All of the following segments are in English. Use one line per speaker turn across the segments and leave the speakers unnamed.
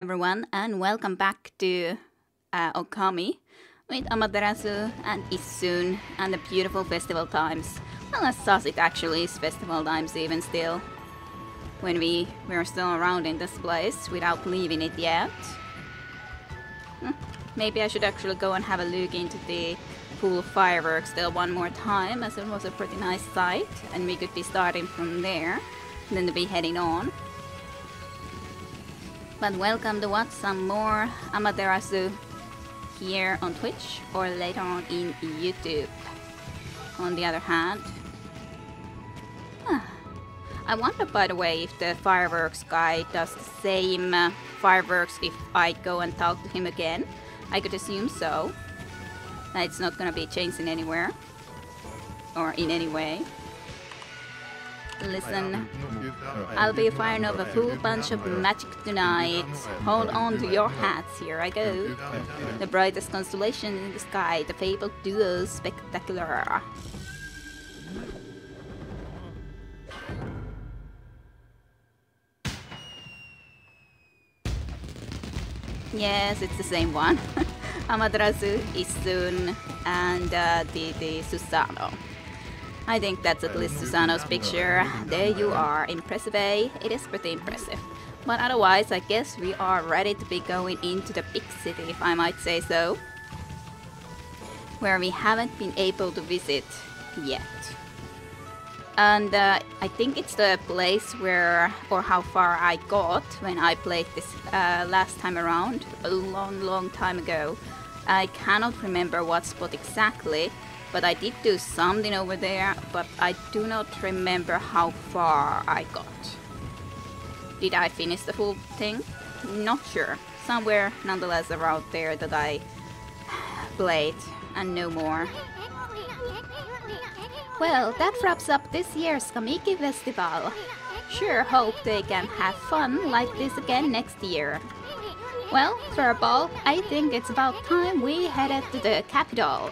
Everyone, and welcome back to Okami with Amaterasu and Issun and the beautiful festival times. Well, as us it actually is festival times even still, when we're still around in this place without leaving it yet. Maybe I should actually go and have a look into the pool of fireworks still one more time, as it was a pretty nice sight, and we could be starting from there, and then be heading on. But welcome to watch some more Amaterasu here on Twitch or later on in YouTube. On the other hand, I wonder, by the way, if the fireworks guy does the same fireworks if I go and talk to him again. I could assume so. That it's not gonna be changing anywhere or in any way. Listen, I'll be firing off a full bunch of magic tonight. Hold on to your hats, here I go. The brightest constellation in the sky, the fabled duo spectacular. Yes, it's the same one. Amaterasu, Issun, and the Susano. I think that's at least Susano's picture. There you are. Impressive, eh? It is pretty impressive. But otherwise, I guess we are ready to be going into the big city, if I might say so. Where we haven't been able to visit yet. And I think it's the place where, or how far I got when I played this last time around, a long time ago. I cannot remember what spot exactly. But I did do something over there, but I do not remember how far I got. Did I finish the full thing? Not sure. Somewhere nonetheless around there that I played and no more. Well, that wraps up this year's Kamiki Festival. Sure hope they can have fun like this again next year. Well, Furball, I think it's about time we headed to the capital.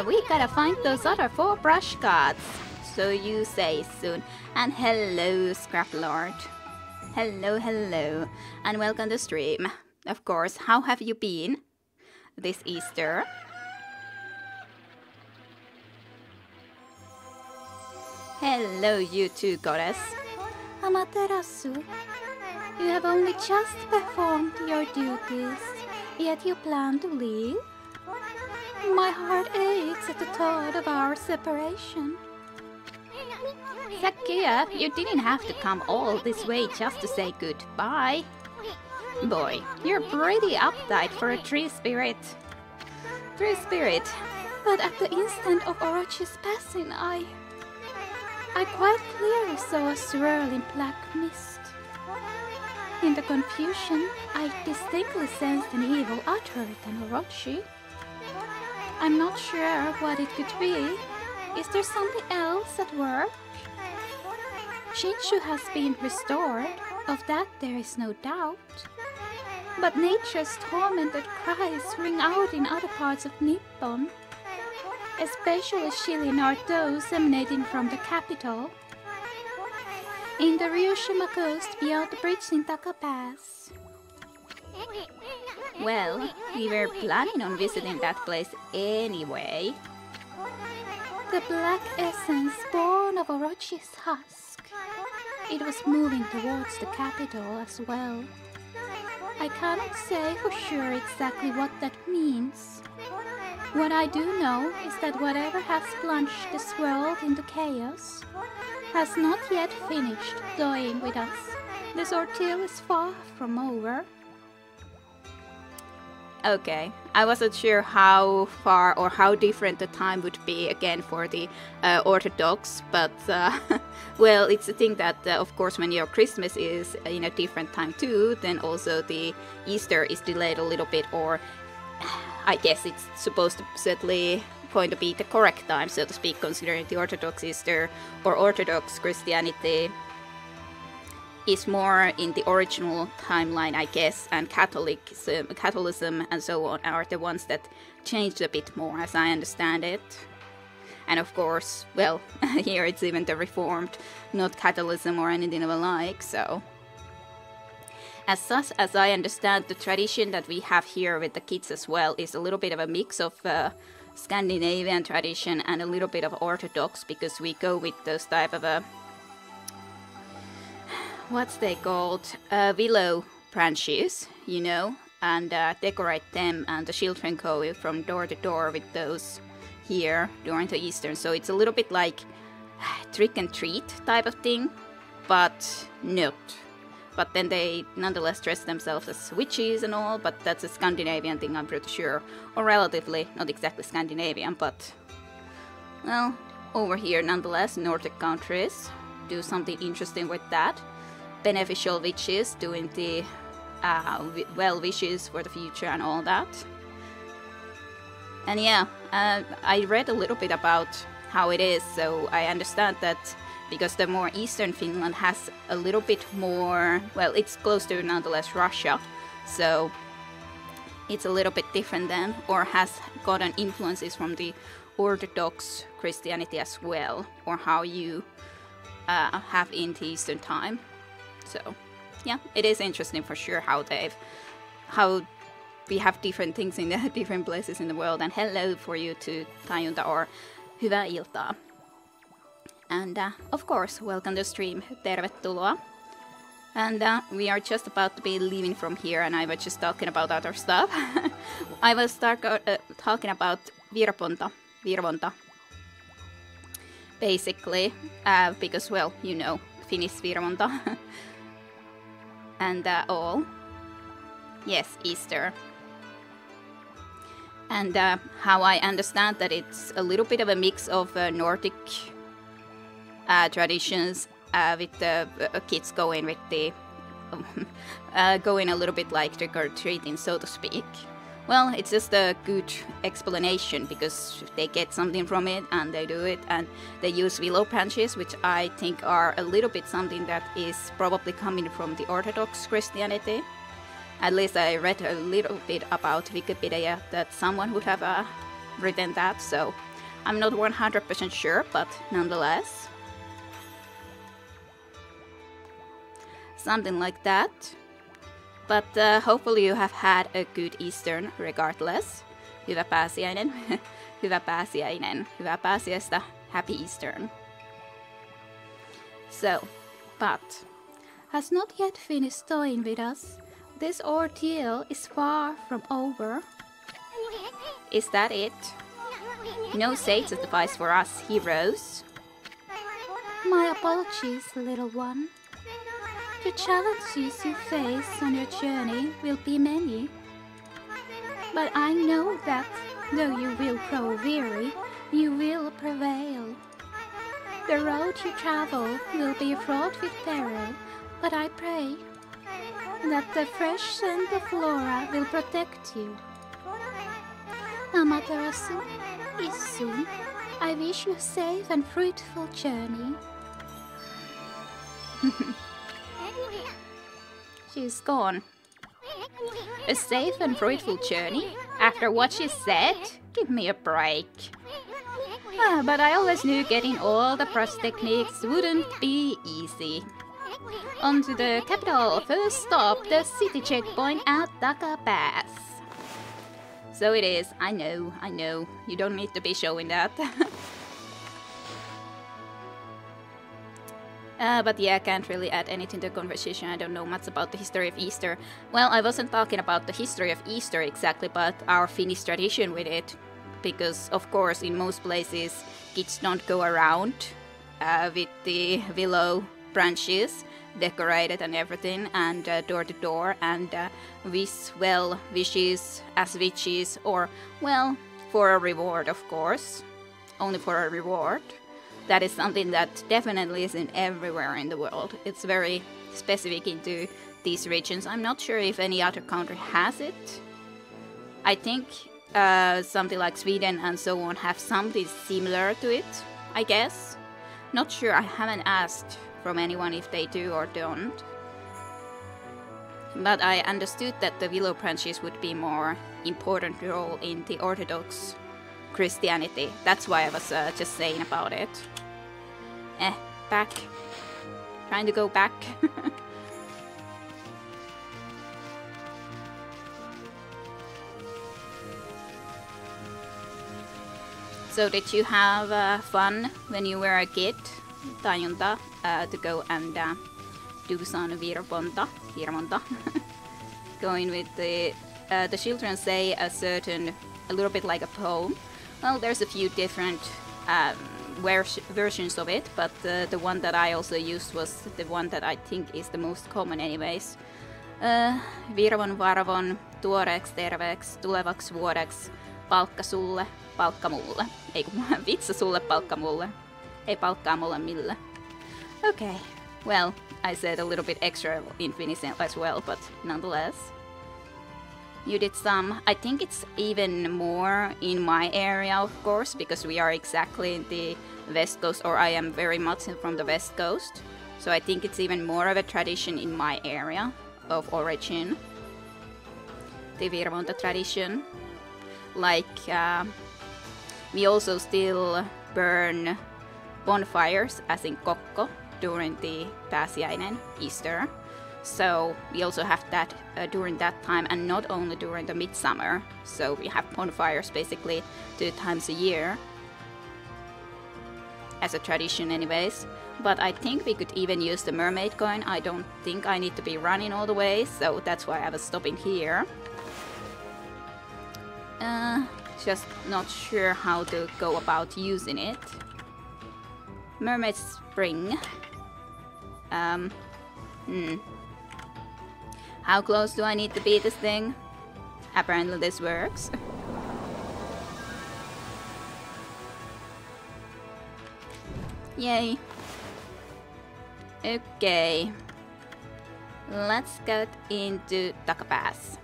We gotta find those other 4 brush gods. So you say soon. And hello, Scrap Lord. Hello. And welcome to stream. Of course, how have you been this Easter? Hello, you too, goddess. Amaterasu, you have only just performed your duties, yet you plan to leave? My heart aches at the thought of our separation. Sakia, you didn't have to come all this way just to say goodbye. Boy, you're pretty uptight for a tree spirit. But at the instant of Orochi's passing, I quite clearly saw a swirl in black mist. In the confusion, I distinctly sensed an evil other than Orochi. I'm not sure what it could be. Is there something else at work? Shinshu has been restored, of that there is no doubt. But nature's tormented cries ring out in other parts of Nippon, especially chilling are those emanating from the capital. In the Ryushima coast beyond the bridge in Taka Pass. Well, we were planning on visiting that place anyway. The black essence born of Orochi's husk. It was moving towards the capital as well. I cannot say for sure exactly what that means. What I do know is that whatever has plunged this world into chaos has not yet finished toying with us. This ordeal is far from over. Okay, I wasn't sure how far or how different the time would be again for the Orthodox, but well, it's a thing that of course when your Christmas is in a different time too, then also the Easter is delayed a little bit, or I guess it's supposed to certainly going to be the correct time, so to speak, considering the Orthodox Easter or Orthodox Christianity is more in the original timeline, I guess, and Catholicism and so on are the ones that changed a bit more, as I understand it. And of course, well, here it's even the Reformed, not Catholicism or anything of the like, so. as such as I understand, the tradition that we have here with the kids as well is a little bit of a mix of Scandinavian tradition and a little bit of Orthodox, because we go with those type of what's they called, willow branches, you know, and decorate them, and the children go from door to door with those here during the Easter. So it's a little bit like trick and treat type of thing, but not. But then they nonetheless dress themselves as witches and all, but that's a Scandinavian thing, I'm pretty sure. Or relatively, not exactly Scandinavian, but, well, over here nonetheless, Nordic countries do something interesting with that. Beneficial witches doing the well wishes for the future and all that. And yeah, I read a little bit about how it is, so I understand that because the more eastern Finland has a little bit more, well, it's close to nonetheless Russia, so it's a little bit different then, or has gotten influences from the Orthodox Christianity as well, or how you have in the Eastern time. So yeah, it is interesting for sure how we have different things in the different places in the world. And hello for you to Tajunta, or hyvää iltaa. And of course, welcome to the stream, tervetuloa. And we are just about to be leaving from here, and I was just talking about other stuff. I was talking about virvonta, basically, because, well, you know, Finnish virvonta. And all. Yes, Easter. And how I understand that it's a little bit of a mix of Nordic traditions with the kids going with the going a little bit like trick or treating, so to speak. Well, it's just a good explanation because they get something from it and they do it, and they use willow branches, which I think are a little bit something that is probably coming from the Orthodox Christianity. At least I read a little bit about Wikipedia that someone would have written that, so I'm not 100% sure, but nonetheless. Something like that. But hopefully you have had a good Eastern regardless. Hyvä pääsiäinen. Hyvä pääsiäinen. Hyvää pääsiäistä. Happy Eastern. So, but has not yet finished toying with us. This ordeal is far from over. Is that it? No sage advice for us heroes. My apologies, little one. The challenges you face on your journey will be many. But I know that, though you will grow weary, you will prevail. The road you travel will be fraught with peril, but I pray that the fresh scent of flora will protect you. Amaterasu is soon. I wish you a safe and fruitful journey. She's gone. A safe and fruitful journey? After what she said? Give me a break. But I always knew getting all the brush techniques wouldn't be easy. On to the capital. First stop, the city checkpoint at Taka Pass. So it is. I know. You don't need to be showing that. But yeah, I can't really add anything to the conversation. I don't know much about the history of Easter. Well, I wasn't talking about the history of Easter exactly, but our Finnish tradition with it. Because, of course, in most places, kids don't go around with the willow branches decorated and everything, and door to door, and wish well wishes as witches, or, well, for a reward, of course. Only for a reward. That is something that definitely isn't everywhere in the world. It's very specific into these regions. I'm not sure if any other country has it. I think something like Sweden and so on have something similar to it, I guess. Not sure, I haven't asked from anyone if they do or don't. But I understood that the willow branches would be more important role in the Orthodox Christianity. That's why I was just saying about it. Back. Trying to go back. So did you have fun when you were a kid, Tajunta, to go and do some virmonta? Going with the children say a little bit like a poem. Well, there's a few different versions of it, but the one that I also used was the one that I think is the most common anyways. Virvon varvon, tuoreeks terveeks, tulevaks vuodeksi, palkka sulle, palkka mulle. Ei kun vitsa sulle, palkka mulle. Ei palkkaa molemmille. Okay, well, I said a little bit extra in Finnish as well, but nonetheless. You did some. I think it's even more in my area, of course, because we are exactly in the West Coast, or I am very much from the West Coast. So I think it's even more of a tradition in my area of origin. The virmonta tradition. Like, we also still burn bonfires, as in kokko, during the pääsiäinen, Easter. So we also have that during that time, and not only during the midsummer. So we have bonfires basically 2 times a year as a tradition anyways. But I think we could even use the mermaid coin. I don't think I need to be running all the way, so that's why I was stopping here. Just not sure how to go about using it. Mermaid spring. How close do I need to be this thing? Apparently this works. Yay. Okay. Let's get into Takapass.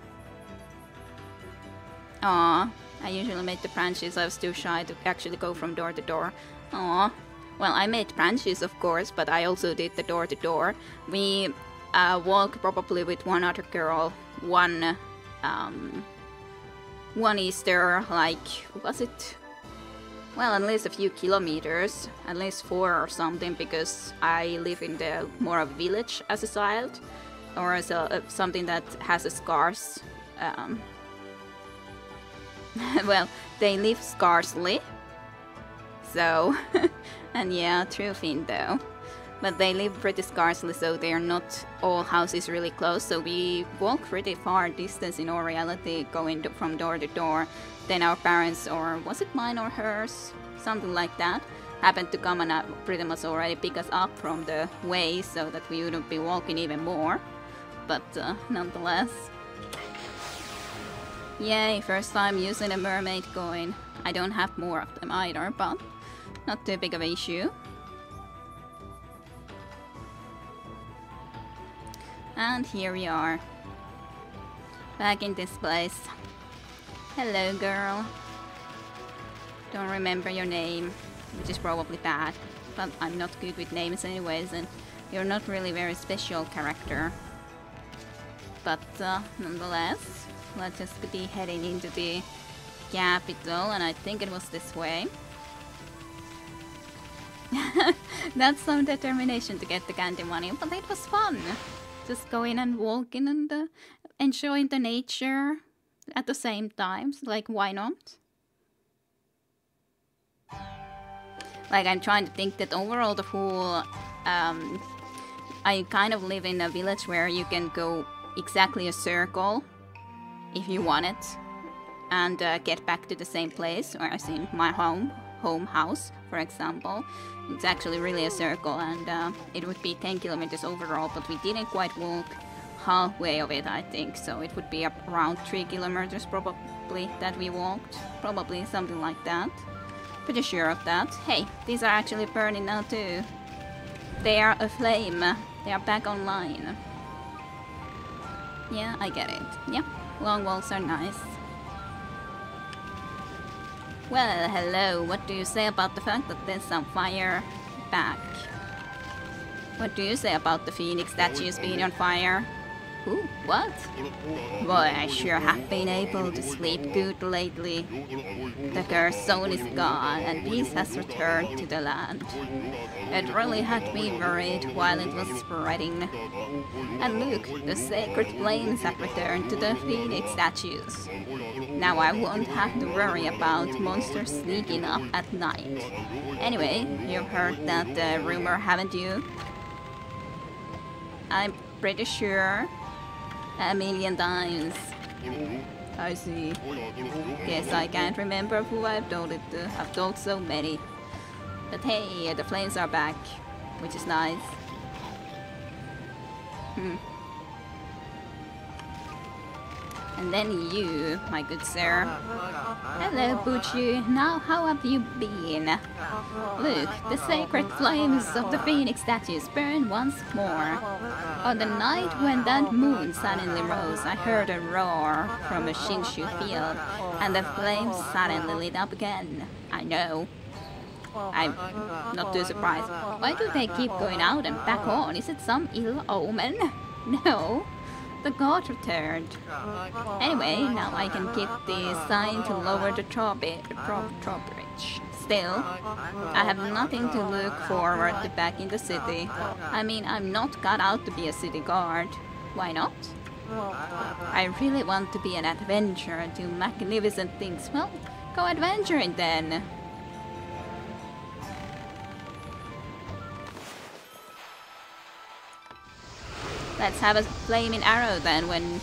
Aww, I usually made the branches. I was too shy to actually go from door to door. Aww. Well, I made branches, of course, but I also did the door to door. We walk probably with one other girl, one Easter, like, was it? Well, at least a few kilometers, at least 4 or something, because I live in the more of a village as a child, or as something that has a scarce. Well, they live scarcely. So, and yeah, true thing though. But they live pretty scarcely, so they are not all houses really close. So we walk pretty far distance in our reality, going from door to door. Then our parents, or was it mine or hers, something like that, happened to come and pretty much already pick us up from the way, so that we wouldn't be walking even more. But nonetheless. Yay, first time using a mermaid coin. I don't have more of them either, but not too big of an issue. And here we are. Back in this place. Hello, girl. Don't remember your name, which is probably bad. But I'm not good with names anyways, and you're not really very special character. But nonetheless, let's just be heading into the capital, and I think it was this way. That's some determination to get the candy money, but it was fun. Just going and walking and enjoying the nature at the same time. Like, why not? Like, I'm trying to think that overall the whole... I kind of live in a village where you can go exactly a circle if you want it, and get back to the same place, or as in my home house, for example. It's actually really a circle, and it would be 10 kilometers overall, but we didn't quite walk halfway of it, I think, so it would be around 3 kilometers probably that we walked, probably something like that. Pretty sure of that. Hey, these are actually burning now too. They are aflame. They are back online. Yeah, I get it. Yep, long walks are nice. Well, hello, what do you say about the fact that there's some fire back? What do you say about the phoenix statues being on fire? Ooh, What? Boy, I sure have been able to sleep good lately. The cursed zone is gone and peace has returned to the land. It really had me worried while it was spreading. And look, the sacred flames have returned to the phoenix statues. Now I won't have to worry about monsters sneaking up at night. Anyway, you've heard that rumor, haven't you? I'm pretty sure. A million times. I see. Guess I can't remember who I've told it to. I've told so many. But hey, the flames are back, which is nice. And then you, my good sir. Hello, Bucci. Now, how have you been? Look, the sacred flames of the phoenix statues burn once more. On the night when that moon suddenly rose, I heard a roar from a Shinshu field, and the flames suddenly lit up again. I know. I'm not too surprised. Why do they keep going out and back on? Is it some ill omen? No. The god returned. Anyway, now I can keep the sign to lower the drawbridge. Still, I have nothing to look forward to back in the city. I mean, I'm not cut out to be a city guard. Why not? I really want to be an adventurer and do magnificent things. Well, go adventuring then. Let's have a flaming arrow then when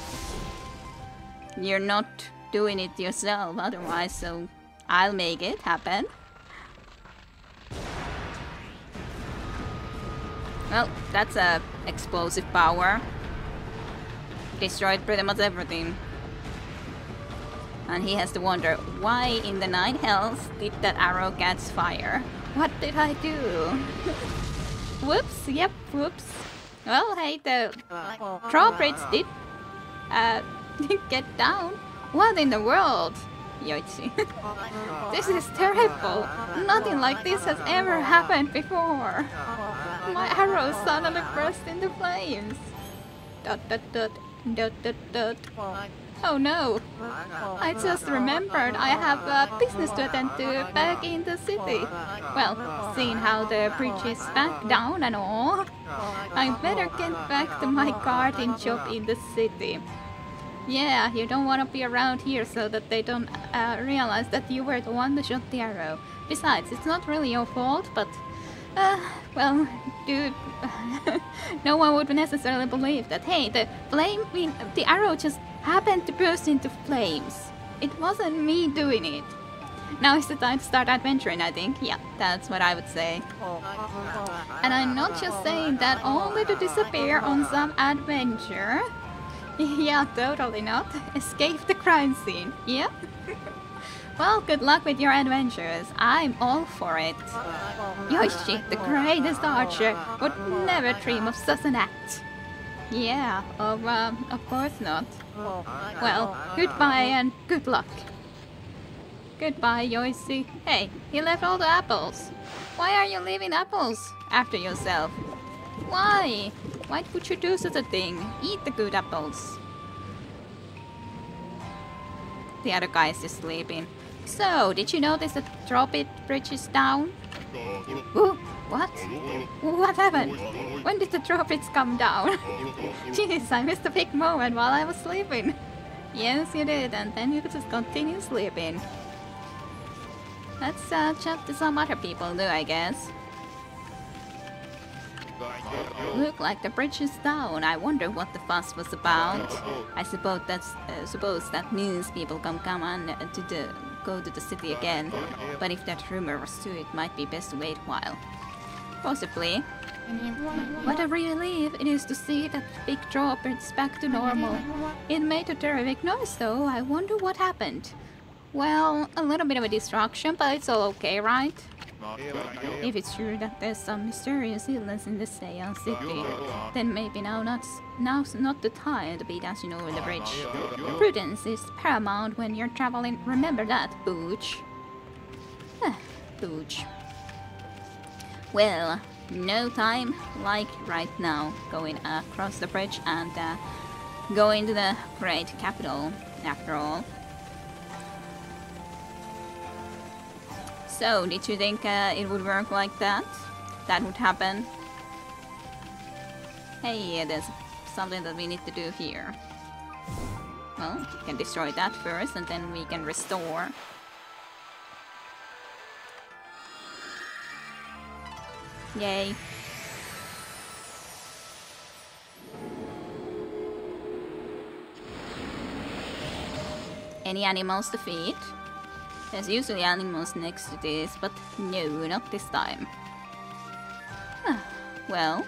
you're not doing it yourself otherwise, so I'll make it happen. Well, that's a explosive power. Destroyed pretty much everything. And he has to wonder, why in the nine hells did that arrow catch fire? What did I do? Whoops, yep, whoops. Well, hey, the drawbridge did get down. What in the world? Yoichi. This is terrible. Nothing like this has ever happened before. My arrow suddenly burst into flames. Dot dot dot dot dot dot. Oh no! I just remembered I have business to attend to back in the city. Well, seeing how the bridge is back down and all, I better get back to my garden job in the city. Yeah, you don't want to be around here so that they don't realize that you were the one that shot the arrow. Besides, it's not really your fault, but... well, dude, no one would necessarily believe that, hey, the arrow just happened to burst into flames. It wasn't me doing it. Now is the time to start adventuring, I think. Yeah, that's what I would say. And I'm not just saying that only to disappear on some adventure. Yeah, totally not. Escape the crime scene. Yeah? Well, good luck with your adventures. I'm all for it. Yoshi, the greatest archer, would never dream of such an act. Yeah, of course not. Well, goodbye and good luck. Goodbye, Yoshi. Hey, you left all the apples. Why are you leaving apples after yourself? Why? Why would you do such a thing? Eat the good apples. The other guy is just sleeping. So, did you notice the drawbridge is down? Ooh, what? What happened? When did the drawbridge come down? Jeez, I missed a big moment while I was sleeping. Yes, you did, and then you could just continue sleeping. Let's chat to some other people too, I guess. Look like the bridge is down. I wonder what the fuss was about. I suppose that means people can come on go to the city again. But if that rumor was true, it might be best to wait a while. Possibly. What a relief it is to see that big drawbridge back to normal. It made a terrific noise though. I wonder what happened. Well, a little bit of a distraction, but it's all okay, right? If it's true that there's some mysterious illness in the Seiyan city, then maybe now's not the time to be dashing over the bridge. Prudence is paramount when you're traveling. Remember that, Booch. Booch. Well, no time like right now going across the bridge and going to the great capital, after all. So, did you think it would work like that? That would happen? Hey, there's something that we need to do here. Well, we can destroy that first, and then we can restore. Yay. Any animals to feed? There's usually animals next to this, but no, not this time. Well,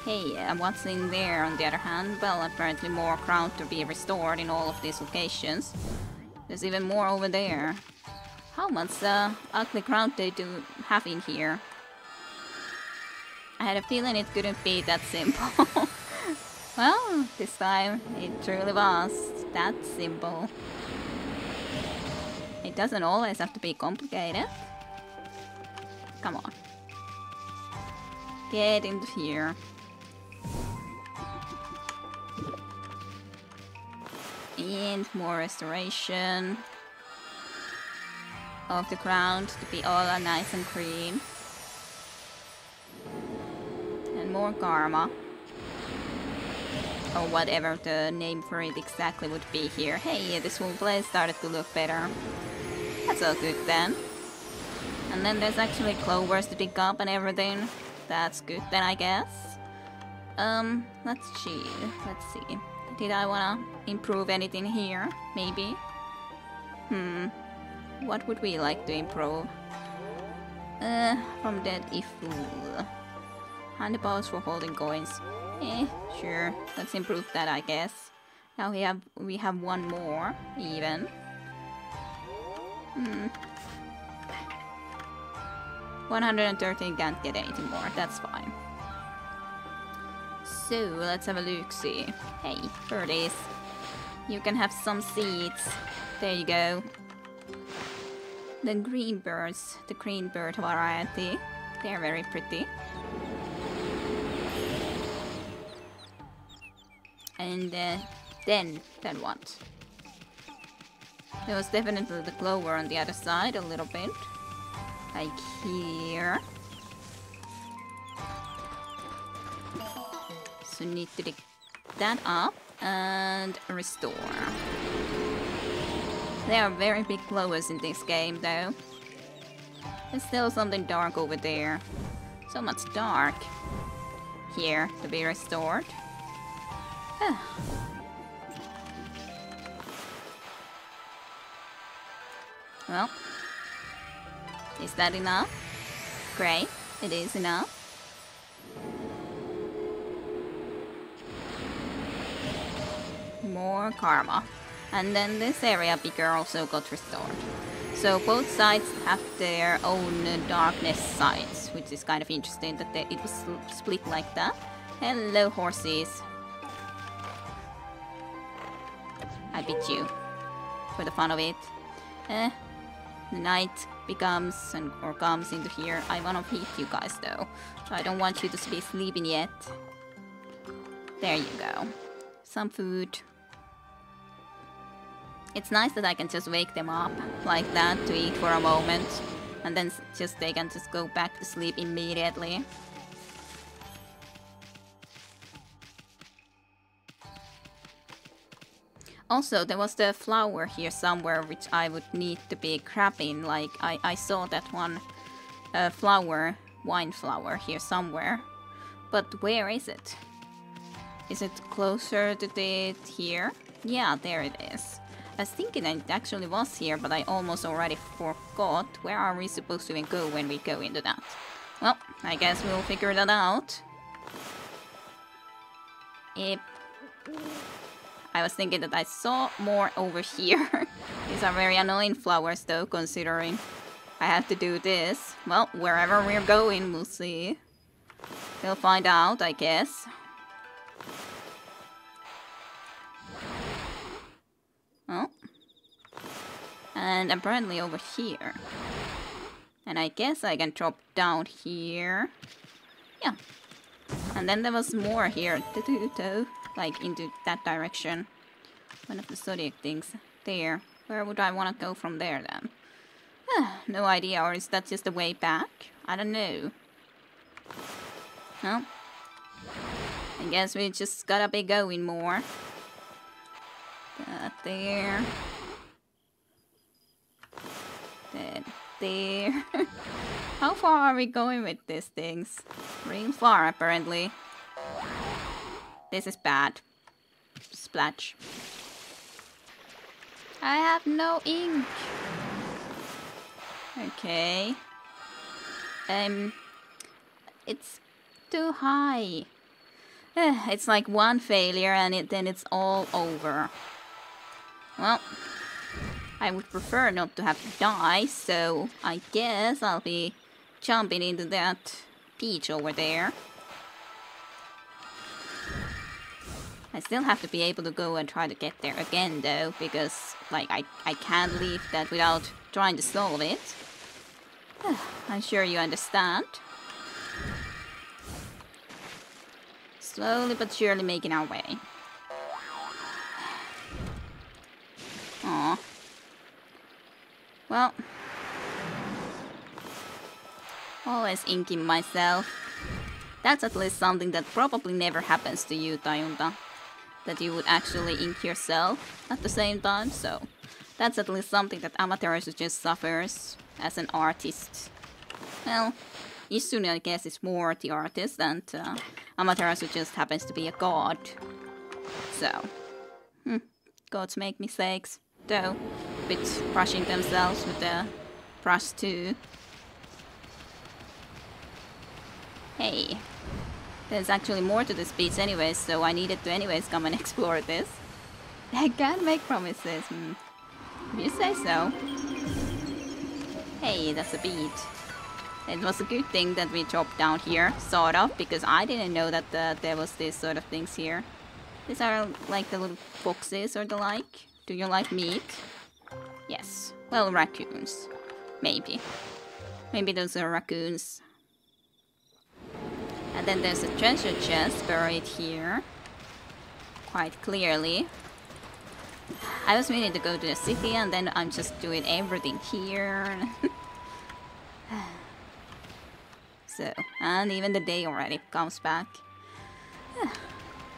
hey, what's in there on the other hand? Well, apparently more crown to be restored in all of these locations. There's even more over there. How much ugly crown they do have in here? I had a feeling it couldn't be that simple. Well, this time it truly was that simple. It doesn't always have to be complicated. Come on. Get into here. And more restoration of the ground to be all nice and green. And more karma. Or whatever the name for it exactly would be here. Hey, this whole place started to look better. That's all good then. And then there's actually clovers to dig up and everything. That's good then, I guess. Let's see. Did I wanna improve anything here? Maybe? What would we like to improve? From that Ifu. Handbells for holding coins. Sure. Let's improve that, I guess. Now we have one more, even. 113 can't get anything more. That's fine. So let's have a look-see. Hey, birdies. You can have some seeds. There you go. The green birds, the green bird variety. They're very pretty. And then what? There was definitely the clover on the other side a little bit. Like here. So need to dig that up and restore. There are very big clovers in this game though. There's still something dark over there. So much dark here to be restored. Well, is that enough? Great, it is enough. More karma. And then this area bigger also got restored. So both sides have their own darkness sides, which is kind of interesting that it was split like that. Hello, horses. I beat you. For the fun of it. The night becomes or comes into here. I wanna beat you guys though. So I don't want you to be sleeping yet. There you go. Some food. It's nice that I can just wake them up like that to eat for a moment. And then they can just go back to sleep immediately. Also, there was the flower here somewhere which I would need to be grabbing. Like, I saw that one flower, wine flower here somewhere. But where is it? Is it closer to it here? Yeah, there it is. I was thinking it actually was here, but I almost already forgot. Where are we supposed to even go when we go into that? Well, I guess we'll figure that out. Yep. I was thinking that I saw more over here. These are very annoying flowers though, considering I have to do this. Well, wherever we're going, we'll see. We'll find out, I guess. Oh. And apparently over here. And I guess I can drop down here. Yeah. And then there was more here to do though. like into that direction. One of the zodiac things there. Where would I want to go from there then? No idea, or is that just the way back? I don't know. Well, I guess we just gotta be going more. That there. That there. How far are we going with these things? Real far, apparently. This is bad. Splash. I have no ink. Okay. It's too high. It's like one failure and then it's all over. Well, I would prefer not to have to die, so I guess I'll be jumping into that peach over there. I still have to be able to go and try to get there again though, because like I can't leave that without trying to solve it. I'm sure you understand. Slowly but surely making our way. Aw. Well. Always inking myself. That's at least something that probably never happens to you, Tajunta. That you would actually ink yourself at the same time, so that's at least something that Amaterasu just suffers as an artist. Well, Isune, I guess, is more the artist, and Amaterasu just happens to be a god. So, gods make mistakes, though, with brushing themselves with the brush too. Hey. There's actually more to this beach anyways, so I needed to anyways come and explore this. I can't make promises. If you say so. Hey, that's a beat. It was a good thing that we dropped down here, sort of, because I didn't know that there was this sort of things here. These are like the little foxes or the like. Do you like meat? Yes. Well, raccoons. Maybe. Maybe those are raccoons. And then there's a treasure chest buried here. Quite clearly. I was meaning to go to the city and then I'm just doing everything here. So, and even the day already comes back.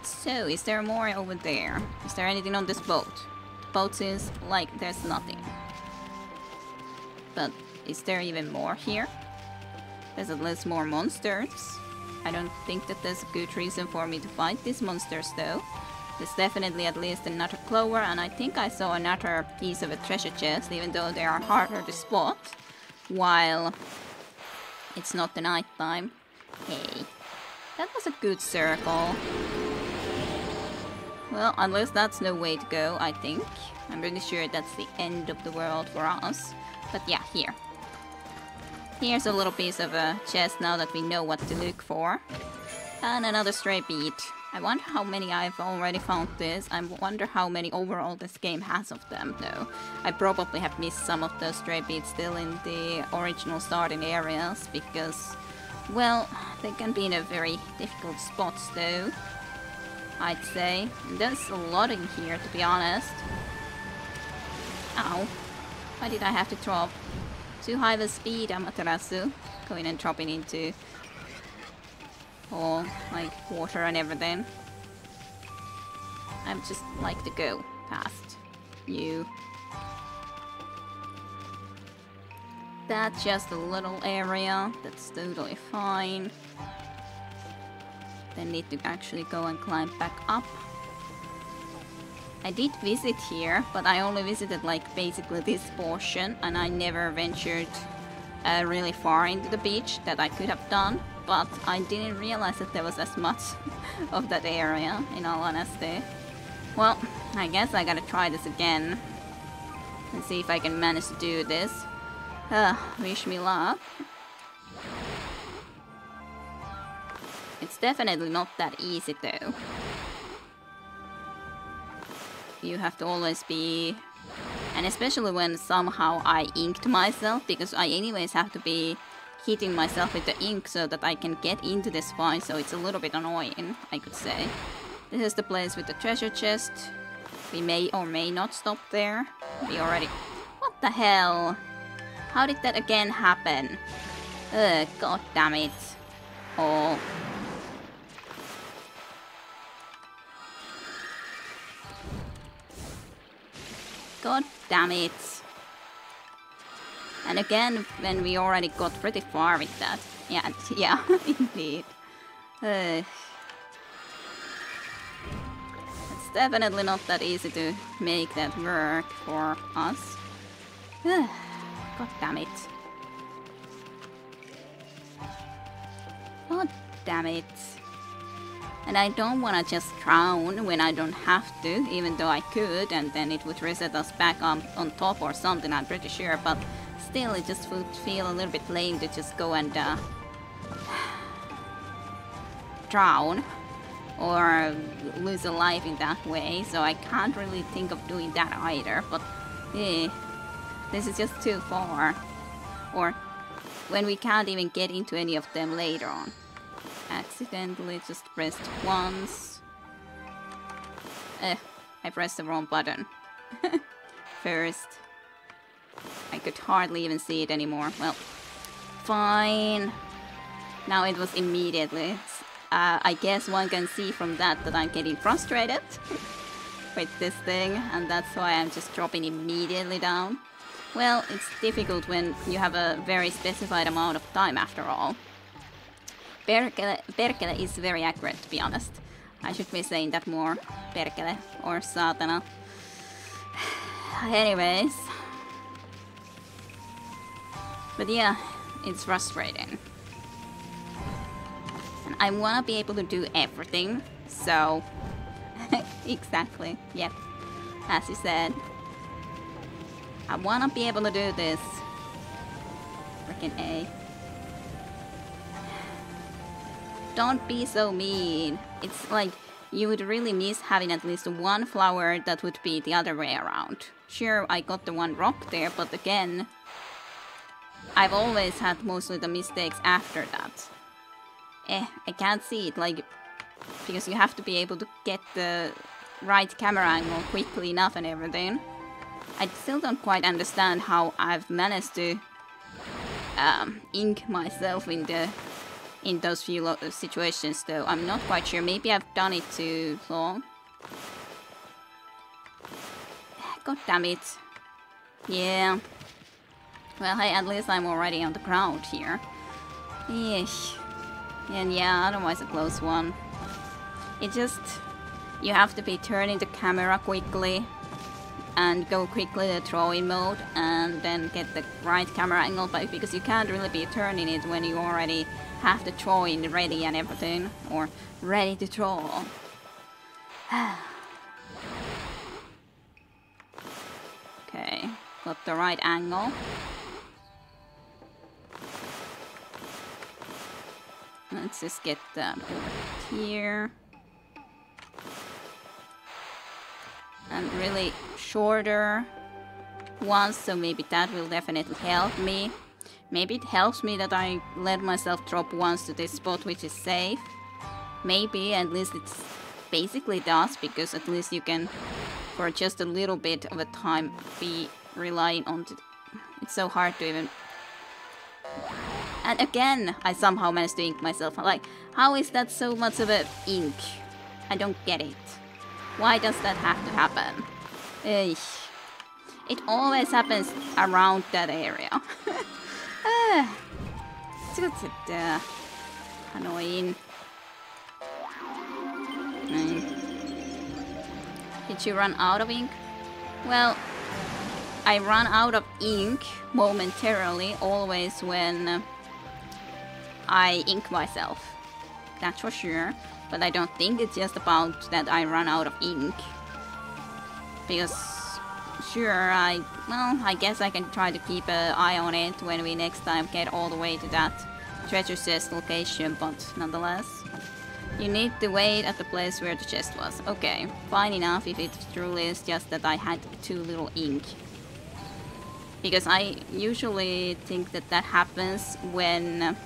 So, is there more over there? Is there anything on this boat? The boat seems like there's nothing. But is there even more here? There's at least more monsters. I don't think that there's a good reason for me to fight these monsters though. There's definitely at least another clover, and I think I saw another piece of a treasure chest, even though they are harder to spot, while it's not the night time. Hey, that was a good circle. Well, unless that's no way to go, I think. I'm pretty sure that's the end of the world for us. But yeah, here. Here's a little piece of a chest now that we know what to look for. And another stray bead. I wonder how many I've already found this. I wonder how many overall this game has of them though. I probably have missed some of those stray beads still in the original starting areas because, well, they can be in a very difficult spots though, I'd say. And there's a lot in here, to be honest. Ow. Why did I have to drop? Too high of a speed, Amaterasu. Going and dropping into all, like, water and everything. I just like to go past you. That's just a little area. That's totally fine. Then need to actually go and climb back up. I did visit here, but I only visited like basically this portion, and I never ventured really far into the beach that I could have done, but I didn't realize that there was as much of that area, in all honesty. Well, I guess I gotta try this again and see if I can manage to do this. Wish me luck. It's definitely not that easy though. You have to always be... And especially when somehow I inked myself, because I anyways have to be hitting myself with the ink so that I can get into this fight, so it's a little bit annoying, I could say. This is the place with the treasure chest. We may or may not stop there. We already... What the hell? How did that again happen? Ugh, god damn it. Oh. God damn it. And again, when we already got pretty far with that. Yeah, indeed. It's definitely not that easy to make that work for us. God damn it. God damn it. And I don't want to just drown when I don't have to, even though I could, and then it would reset us back on top or something, I'm pretty sure, but still it just would feel a little bit lame to just go and drown or lose a life in that way, so I can't really think of doing that either, but this is just too far. Or when we can't even get into any of them later on. Accidentally just pressed once. I pressed the wrong button. First. I could hardly even see it anymore. Well, fine. Now it was immediately. I guess one can see from that I'm getting frustrated with this thing, and that's why I'm just dropping immediately down. Well, it's difficult when you have a very specified amount of time after all. Perkele is very accurate, to be honest. I should be saying that more. Perkele or Satana. Anyways. But yeah, it's frustrating. And I wanna be able to do everything, so... Exactly, yep. As you said. I wanna be able to do this. Frickin' A. Don't be so mean. It's like you would really miss having at least one flower that would be the other way around. Sure, I got the one rock there, but again, I've always had mostly the mistakes after that. I can't see it, like, because you have to be able to get the right camera angle quickly enough and everything. I still don't quite understand how I've managed to ink myself in those few situations, though. I'm not quite sure. Maybe I've done it too long. God damn it. Yeah. Well, hey, at least I'm already on the ground here. Eesh. And yeah, otherwise a close one. It just... You have to be turning the camera quickly and go quickly to throw-in mode and then get the right camera angle, but because you can't really be turning it when you already have the throw-in ready and everything, or ready to throw. Okay, got the right angle. Let's just get that over here. And really shorter ones, so maybe that will definitely help me. Maybe it helps me that I let myself drop once to this spot, which is safe. Maybe, at least it basically does, because at least you can, for just a little bit of a time, be relying on... It's so hard to even... And again, I somehow managed to ink myself. Like, how is that so much of a ink? I don't get it. Why does that have to happen? Eesh. It always happens around that area. Annoying. Did you run out of ink? Well, I run out of ink momentarily, always when I ink myself. That's for sure. But I don't think it's just about that I run out of ink. Because, sure, I guess I can try to keep an eye on it when we next time get all the way to that treasure chest location, but nonetheless. You need to wait at the place where the chest was. Okay, fine enough if it truly is just that I had too little ink. Because I usually think that that happens when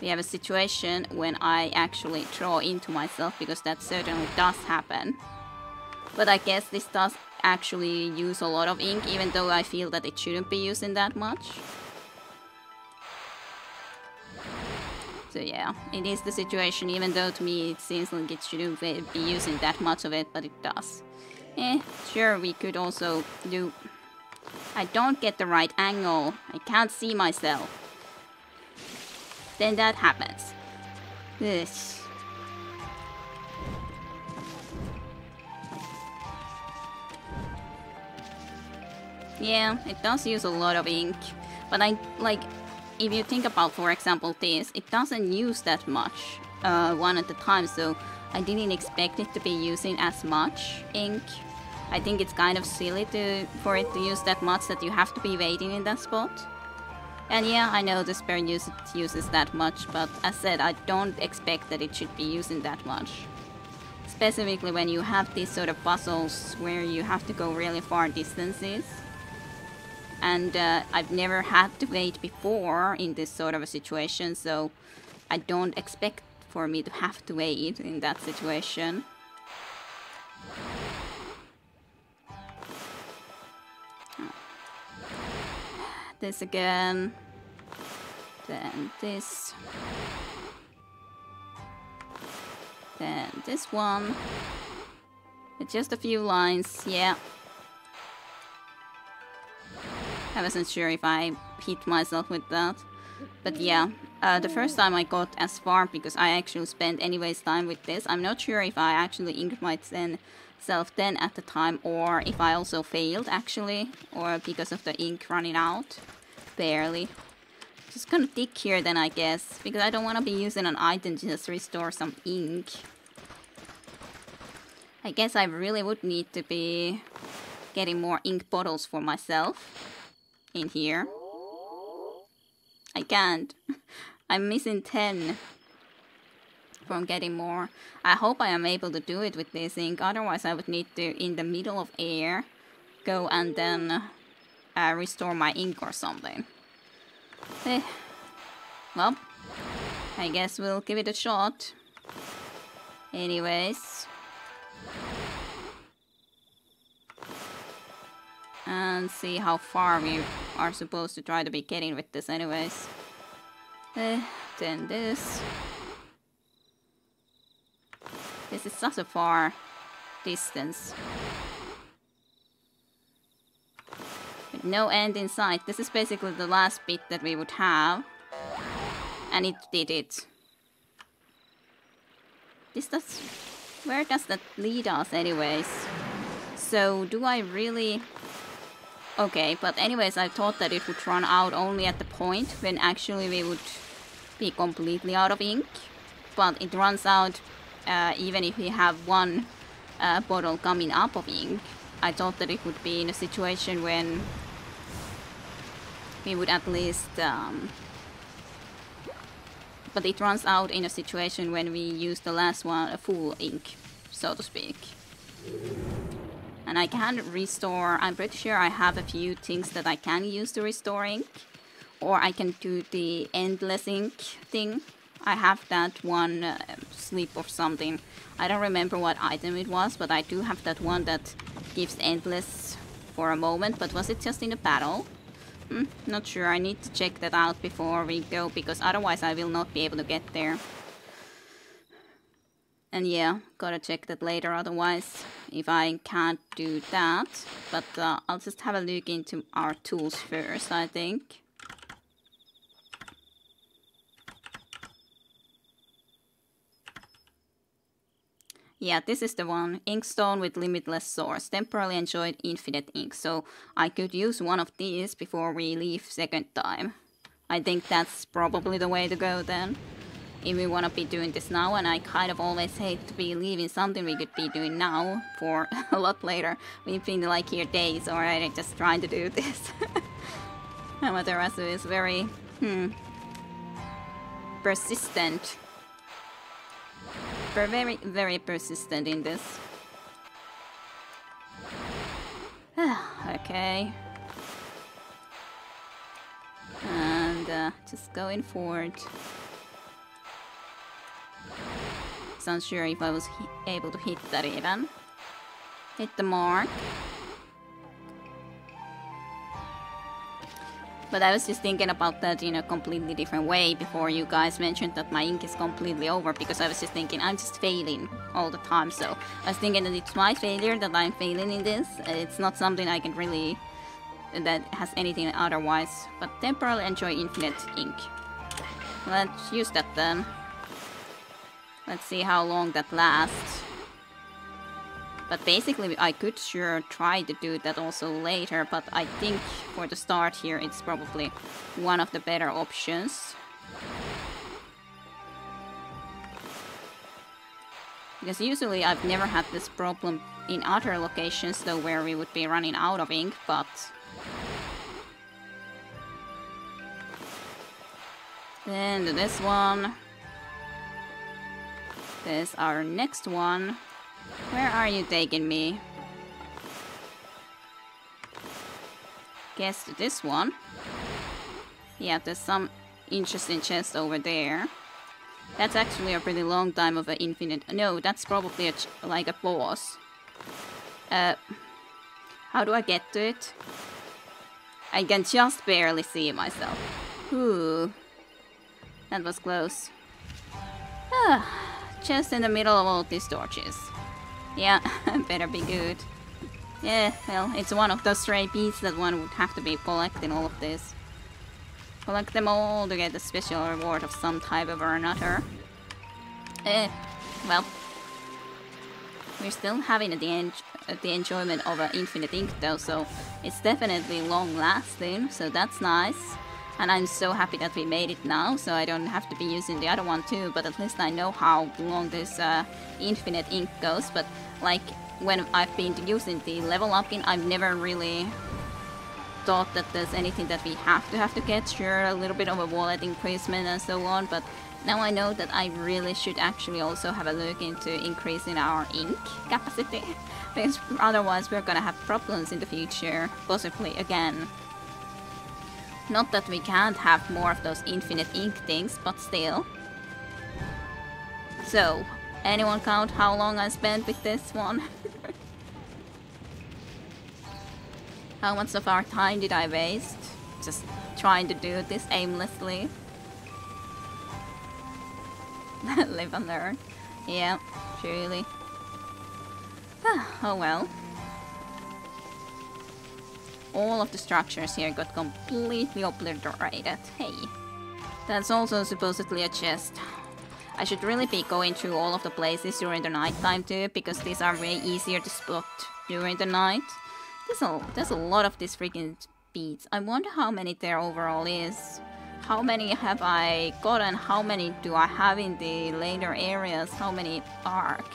we have a situation when I actually draw into myself, because that certainly does happen. But I guess this does actually use a lot of ink, even though I feel that it shouldn't be using that much. So yeah, it is the situation, even though to me it seems like it shouldn't be using that much of it, but it does. Sure, we could also do... I don't get the right angle. I can't see myself. Then that happens. Ugh. Yeah, it does use a lot of ink. But if you think about, for example, this, it doesn't use that much one at a time, so I didn't expect it to be using as much ink. I think it's kind of silly for it to use that much, that you have to be waiting in that spot. And yeah, I know the spare uses that much, but as said, I don't expect that it should be using that much. Specifically when you have these sort of puzzles where you have to go really far distances. And I've never had to wait before in this sort of a situation, so I don't expect for me to have to wait in that situation. This again. Then this. Then this one. It's just a few lines, yeah. I wasn't sure if I hit myself with that. But yeah, the first time I got as far, because I actually spent anyways time with this. I'm not sure if I actually inked myself then at the time, or if I also failed actually, or because of the ink running out. Barely. Just gonna dig here then, I guess, because I don't want to be using an item to just restore some ink. I guess I really would need to be getting more ink bottles for myself in here. I can't. I'm missing 10 from getting more. I hope I am able to do it with this ink, otherwise I would need to, in the middle of air, go and then restore my ink or something. Well, I guess we'll give it a shot. Anyways. And see how far we are supposed to try to be getting with this anyways. Then this. This is such a far distance. With no end in sight. This is basically the last bit that we would have. And it did it. Where does that lead us anyways? So do I really... Okay, but anyways, I thought that it would run out only at the point when actually we would be completely out of ink. But it runs out even if we have one bottle coming up of ink. I thought that it would be in a situation when we would at least... but it runs out in a situation when we use the last one, a full ink, so to speak. And I can restore, I'm pretty sure I have a few things that I can use to restore ink. Or I can do the endless ink thing. I have that one slip or something. I don't remember what item it was, but I do have that one that gives endless for a moment. But was it just in a battle? Not sure, I need to check that out before we go, because otherwise I will not be able to get there. And yeah, gotta check that later otherwise, if I can't do that. But I'll just have a look into our tools first, I think. Yeah, this is the one. Inkstone with limitless source. Temporarily enjoyed infinite ink. So I could use one of these before we leave second time. I think that's probably the way to go then. If we want to be doing this now, and I kind of always hate to be leaving something we could be doing now for a lot later. We've been like here days already just trying to do this. Amaterasu is very, persistent. We're very, very persistent in this. Okay. And just going forward. 6, unsure if I was able to hit that even. Hit the mark. But I was just thinking about that in a completely different way before you guys mentioned that my ink is completely over, because I was just thinking I'm just failing all the time. So I was thinking that it's my failure that I'm failing in this. It's not something I can really... that has anything otherwise. But temporarily enjoy infinite ink. Let's use that then. Let's see how long that lasts. But basically I could sure try to do that also later, but I think for the start here it's probably one of the better options. Because usually I've never had this problem in other locations though, where we would be running out of ink, but... Then this one. There's our next one. Where are you taking me? Guess this one. Yeah, there's some interesting chest over there. That's actually a pretty long time of an infinite... No, that's probably like a boss. How do I get to it? I can just barely see myself. Ooh. That was close. Just in the middle of all these torches. Yeah, better be good. Yeah, well, it's one of those stray beads that one would have to be collecting all of this. Collect them all to get a special reward of some type or another. Well. We're still having the enjoyment of infinite ink though, so it's definitely long lasting, so that's nice. And I'm so happy that we made it now, so I don't have to be using the other one too, but at least I know how long this infinite ink goes. But like, when I've been using the level upping, I've never really thought that there's anything that we have to get. Sure, a little bit of a wallet increasement and so on, but now I know that I really should actually also have a look into increasing our ink capacity, because otherwise we're gonna have problems in the future, possibly again. Not that we can't have more of those infinite ink things, but still. So, anyone count how long I spent with this one? How much of our time did I waste? Just trying to do this aimlessly. Live and learn. Yeah, truly. Oh well. All of the structures here got completely obliterated. Hey. That's also supposedly a chest. I should really be going through all of the places during the night time too, because these are way easier to spot during the night. There's a lot of these freaking beads. I wonder how many there overall is. How many have I gotten? How many do I have in the later areas? How many arc?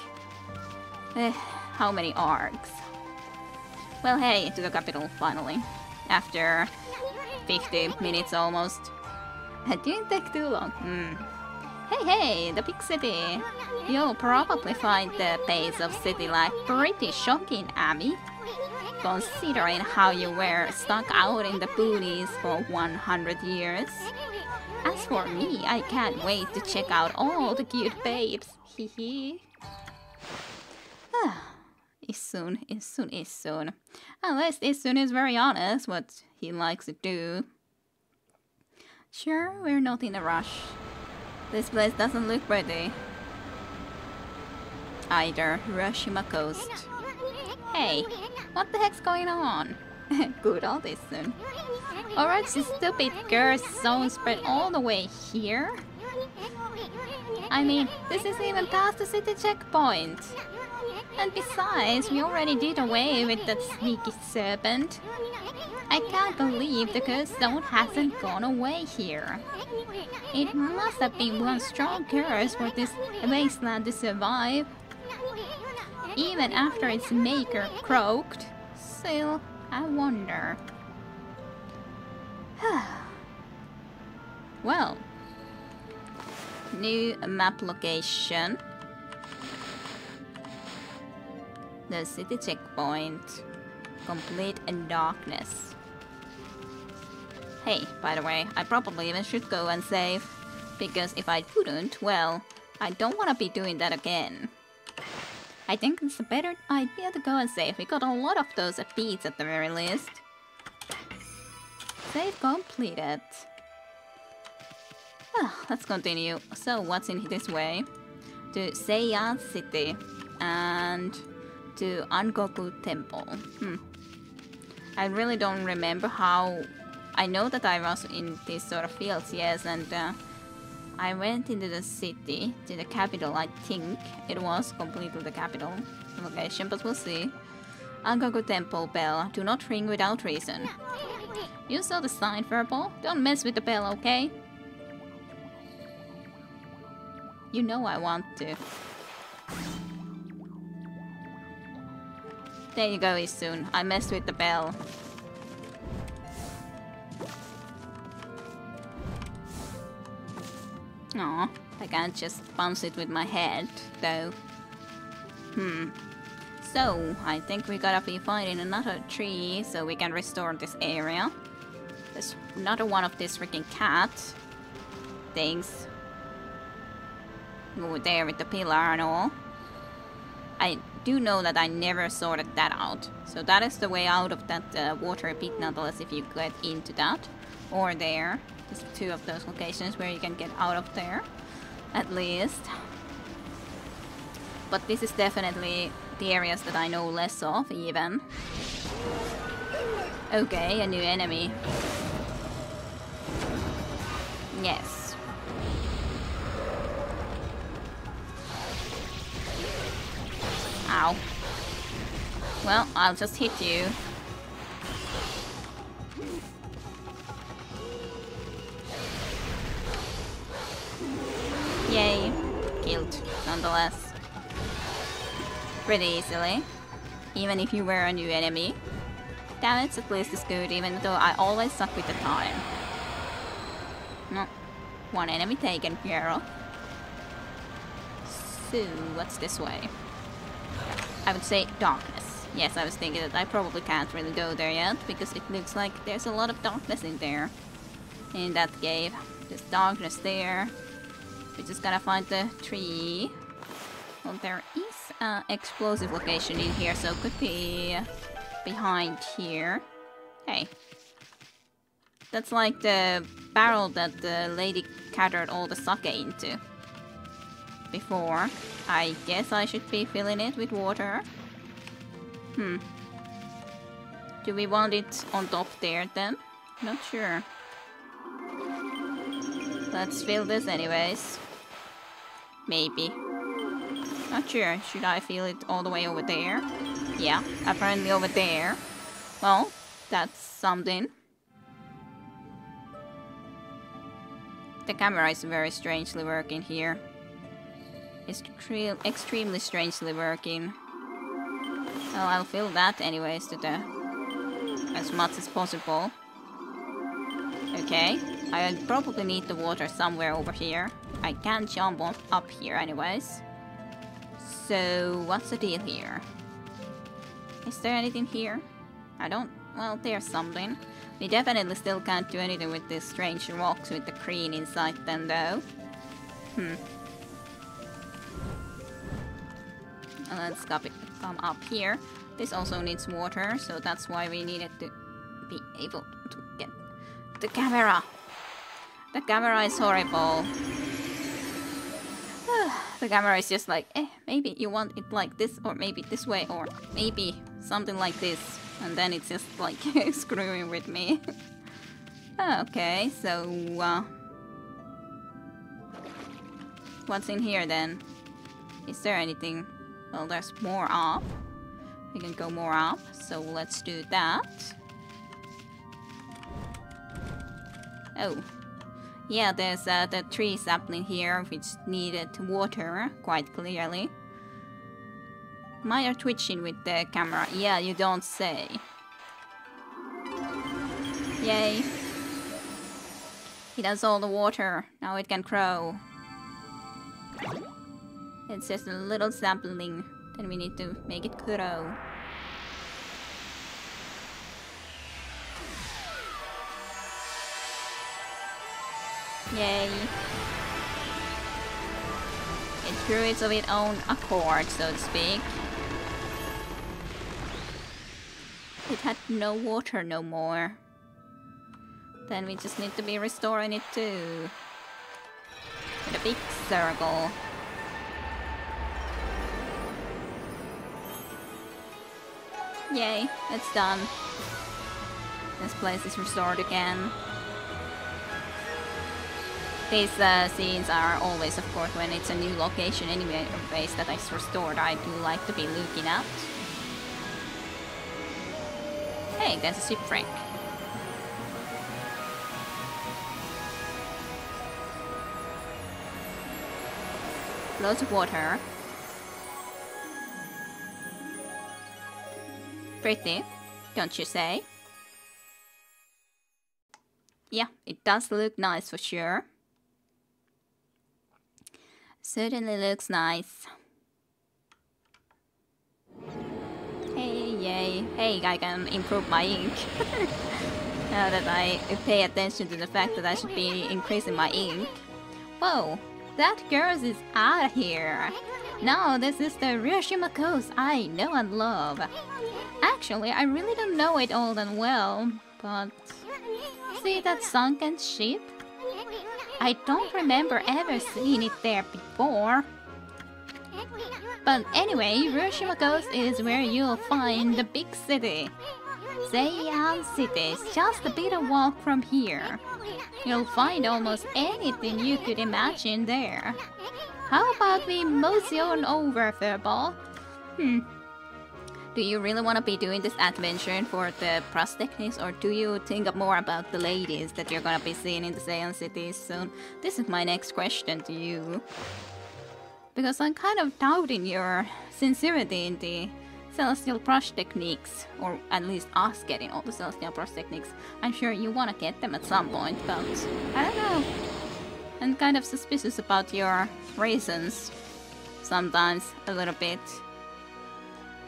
How many arcs? Well, hey, to the capital, finally. After 50 minutes almost. It didn't take too long. Hey, the big city. You'll probably find the pace of city life pretty shocking, Amy. Considering how you were stuck out in the boonies for 100 years. As for me, I can't wait to check out all the cute babes. Hehe. Issun. Unless Issun is very honest what he likes to do. Sure, we're not in a rush. This place doesn't look pretty. Either Hiroshima Coast. Hey, what the heck's going on? Good old Issun. Alright, this stupid girl's zone spread all the way here. I mean, this is even past the city checkpoint. And besides, we already did away with that sneaky serpent. I can't believe the curse zone hasn't gone away here. It must have been one strong curse for this wasteland to survive. Even after its maker croaked. Still, I wonder. Well, new map location. The city checkpoint. Complete in darkness. Hey, by the way, I probably even should go and save. Because if I wouldn't, well, I don't want to be doing that again. I think it's a better idea to go and save. We got a lot of those beats at the very least. Save completed. Let's continue. So, what's in this way? To Seiya City and to Angoku Temple. I really don't remember how... I know that I was in these sort of fields, yes, and I went into the city, to the capital, I think. It was completely the capital location, but we'll see. Angoku Temple bell. Do not ring without reason. You saw the sign, Verbal? Don't mess with the bell, okay? You know I want to. There you go, Isun. I messed with the bell. Aw, I can't just bounce it with my head, though. So, I think we gotta be finding another tree so we can restore this area. There's another one of these freaking cat things. Over there with the pillar and all. I do know that I never sorted that out. So that is the way out of that water pit, nonetheless, if you get into that. Or there. There's two of those locations where you can get out of there. At least. But this is definitely the areas that I know less of, even. Okay, a new enemy. Yes. Ow. Well, I'll just hit you. Yay. Killed, nonetheless. Pretty easily. Even if you were a new enemy. Damage at least is good, even though I always suck with the time. No. One enemy taken care of. So, what's this way? I would say darkness. Yes, I was thinking that I probably can't really go there yet, because it looks like there's a lot of darkness in there. In that cave. There's darkness there. We just gotta find the tree. Well, there is an explosive location in here, so it could be behind here. Hey. That's like the barrel that the lady catered all the sake into. Before. I guess I should be filling it with water. Do we want it on top there then? Not sure. Let's fill this anyways. Maybe. Not sure. Should I fill it all the way over there? Yeah, apparently over there. Well, that's something. The camera is very strangely working here. It's extremely strangely working. Well, I'll fill that anyways to the... as much as possible. Okay. I probably need the water somewhere over here. I can't jump on up here anyways. So, what's the deal here? Is there anything here? I don't... well, there's something. We definitely still can't do anything with these strange rocks with the green inside them, though. Let's come up here. This also needs water, so that's why we needed to be able to get the camera. The camera is horrible. The camera is just like, maybe you want it like this, or maybe this way, or maybe something like this. And then it's just like screwing with me. Okay, so what's in here then? Is there anything? Well, there's more up. We can go more up, so let's do that. Oh. Yeah, there's the tree sapling here, which needed water, quite clearly. Mine are twitching with the camera. Yeah, you don't say. Yay. It has all the water. Now it can grow. It's just a little sapling. Then we need to make it grow. Yay. It grew it of its own accord, so to speak. It had no water no more. Then we just need to be restoring it too. With a big circle. Yay, it's done. This place is restored again. These scenes are always, of course, when it's a new location anyway, or base that is restored, I do like to be looking at. Hey, there's a shipwreck. Loads of water. Pretty, don't you say? Yeah, it does look nice for sure. Certainly looks nice. Hey, yay. Hey, I can improve my ink. Now that I pay attention to the fact that I should be increasing my ink. Whoa, that girl is out of here. No, this is the Hiroshima coast I know and love. Actually, I really don't know it all that well, but... See that sunken ship? I don't remember ever seeing it there before. But anyway, Hiroshima Coast is where you'll find the big city. Zeian City is just a bit of walk from here. You'll find almost anything you could imagine there. How about we mosey on over, Furball? Do you really want to be doing this adventure for the prosthetics, or do you think more about the ladies that you're gonna be seeing in the Zeian City soon? This is my next question to you. Because I'm kind of doubting your sincerity in the celestial brush techniques, or at least us getting all the celestial brush techniques. I'm sure you want to get them at some point, but I don't know. I'm kind of suspicious about your reasons. Sometimes a little bit.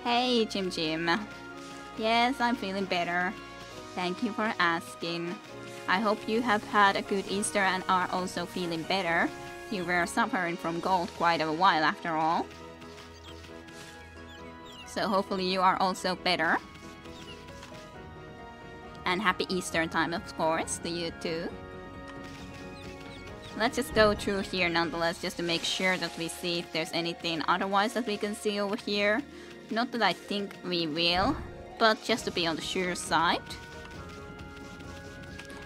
Hey, Jim Jim. Yes, I'm feeling better. Thank you for asking. I hope you have had a good Easter and are also feeling better. You were suffering from cold quite a while after all. So hopefully you are also better. And happy Easter time, of course, to you too. Let's just go through here nonetheless, just to make sure that we see if there's anything otherwise that we can see over here. Not that I think we will, but just to be on the sure side.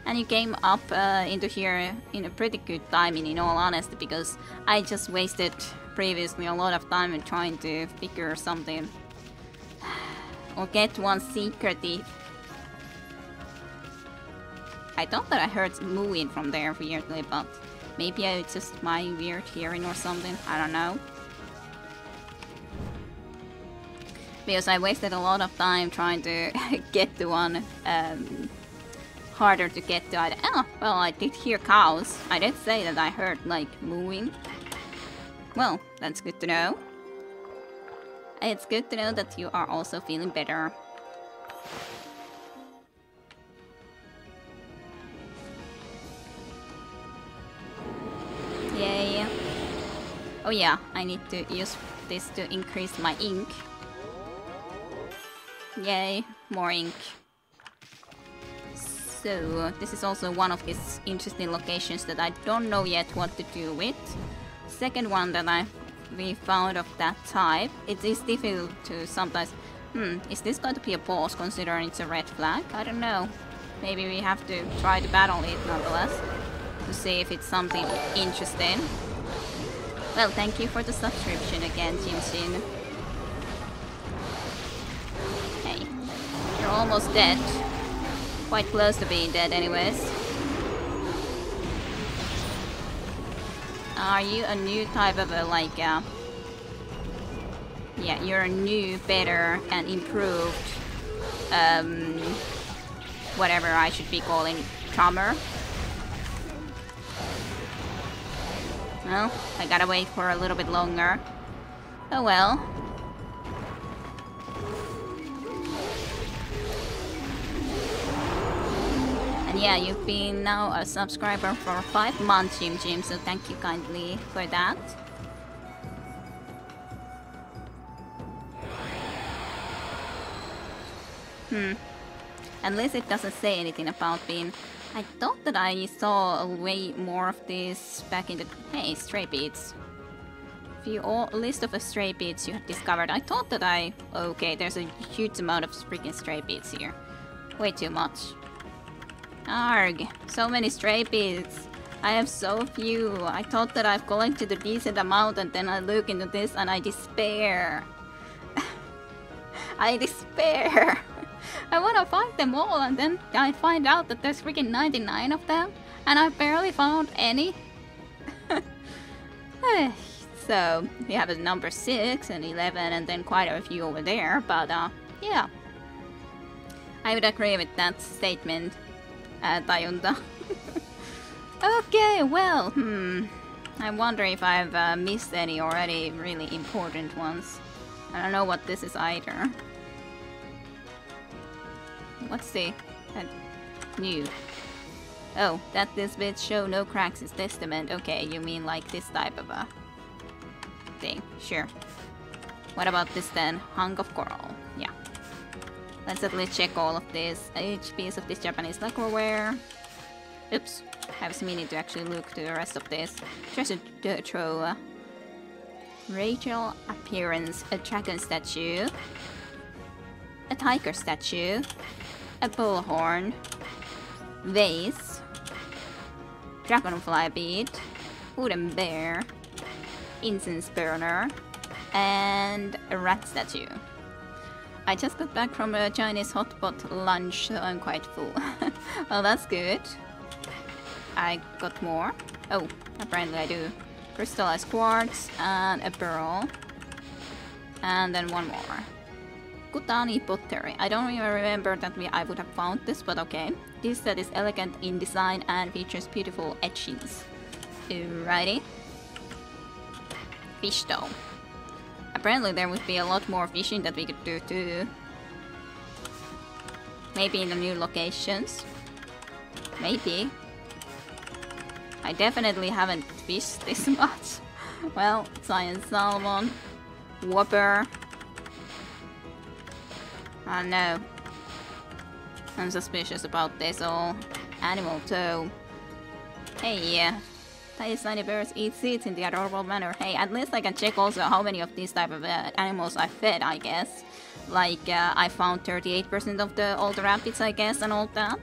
And you came up into here in a pretty good timing, in all honesty, because I just wasted previously a lot of time in trying to figure something or get one secretive. I thought that I heard mooing from there weirdly, but maybe it's just my weird hearing or something, I don't know. Because I wasted a lot of time trying to get to one harder to get to. Oh, well, I did hear cows. I did say that I heard, like, mooing. Well, that's good to know. It's good to know that you are also feeling better. Yay. Oh yeah, I need to use this to increase my ink. Yay, more ink. So, this is also one of these interesting locations that I don't know yet what to do with. Second one that we found of that type. It is difficult to sometimes... is this going to be a boss considering it's a red flag? I don't know. Maybe we have to try to battle it nonetheless. To see if it's something interesting. Well, thank you for the subscription again, Jim Shin. Hey, you're almost dead. Quite close to being dead anyways. Are you a new type of a, like, yeah, you're a new, better, and improved, whatever I should be calling, charmer? Well, I gotta wait for a little bit longer. Oh well. And yeah, you've been now a subscriber for 5 months, Jim Jim, so thank you kindly for that. Unless it doesn't say anything about being... I thought that I saw way more of this back in the... Hey, stray beads. List of stray beads you have discovered. I thought that I... Okay, there's a huge amount of freaking stray beads here. Way too much. Arg, so many stray beads. I have so few. I thought that I've collected a decent amount and then I look into this and I despair. I despair. I want to find them all and then I find out that there's freaking 99 of them and I barely found any. So, we have a number 6 and 11 and then quite a few over there, but yeah. I would agree with that statement, Tajunta. Okay, well, I wonder if I've missed any already really important ones. I don't know what this is either. What's the... new? Oh, that this bit show no cracks is testament. Okay, you mean like this type of a... thing. Sure. What about this then? Hunk of coral. Yeah. Let's at least check all of this. Each piece of this Japanese lacquerware. Oops. I was meaning to actually look to the rest of this. Treasure trove. Rachel appearance. A dragon statue. A tiger statue. A bullhorn. Vase. Dragonfly bead. Wooden bear. Incense burner. And a rat statue. I just got back from a Chinese hotpot lunch, so I'm quite full. Well, that's good. I got more. Oh, apparently I do. Crystallized quartz and a pearl. And then one more. Kutani pottery. I don't even remember that I would have found this, but okay. This set is elegant in design and features beautiful etchings. Alrighty. Fish though. Apparently there would be a lot more fishing that we could do too. Maybe in the new locations. Maybe. I definitely haven't fished this much. Well, giant salmon. Whopper. Oh no. I'm suspicious about this all. Animal toe. Hey, yeah. Tiny birds eat seeds in the adorable manner. Hey, at least I can check also how many of these type of animals I fed, I guess. Like, I found 38% of the old rabbits, I guess, and all that.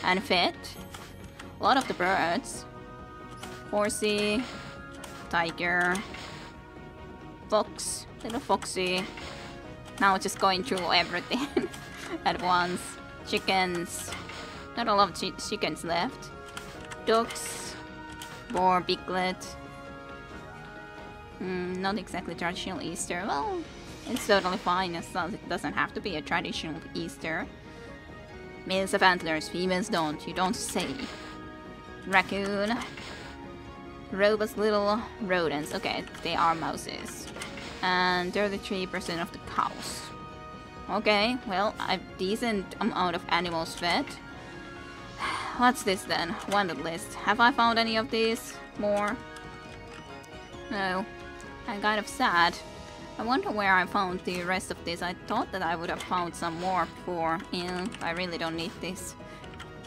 And fed. A lot of the birds. Horsey. Tiger. Fox. Little foxy. Now just going through everything at once. Chickens. Not a lot of chickens left. Ducks. Boar, piglet. Not exactly traditional Easter. Well, it's totally fine as long as it doesn't have to be a traditional Easter. Males have antlers, females don't. You don't say. Raccoon. Robust little rodents. Okay, they are mouses. And 33% of the cows. Okay, well, a decent amount of animals fed. What's this then? Wanted list. Have I found any of these? More? No. I'm kind of sad. I wonder where I found the rest of this. I thought that I would have found some more before. Yeah, I really don't need these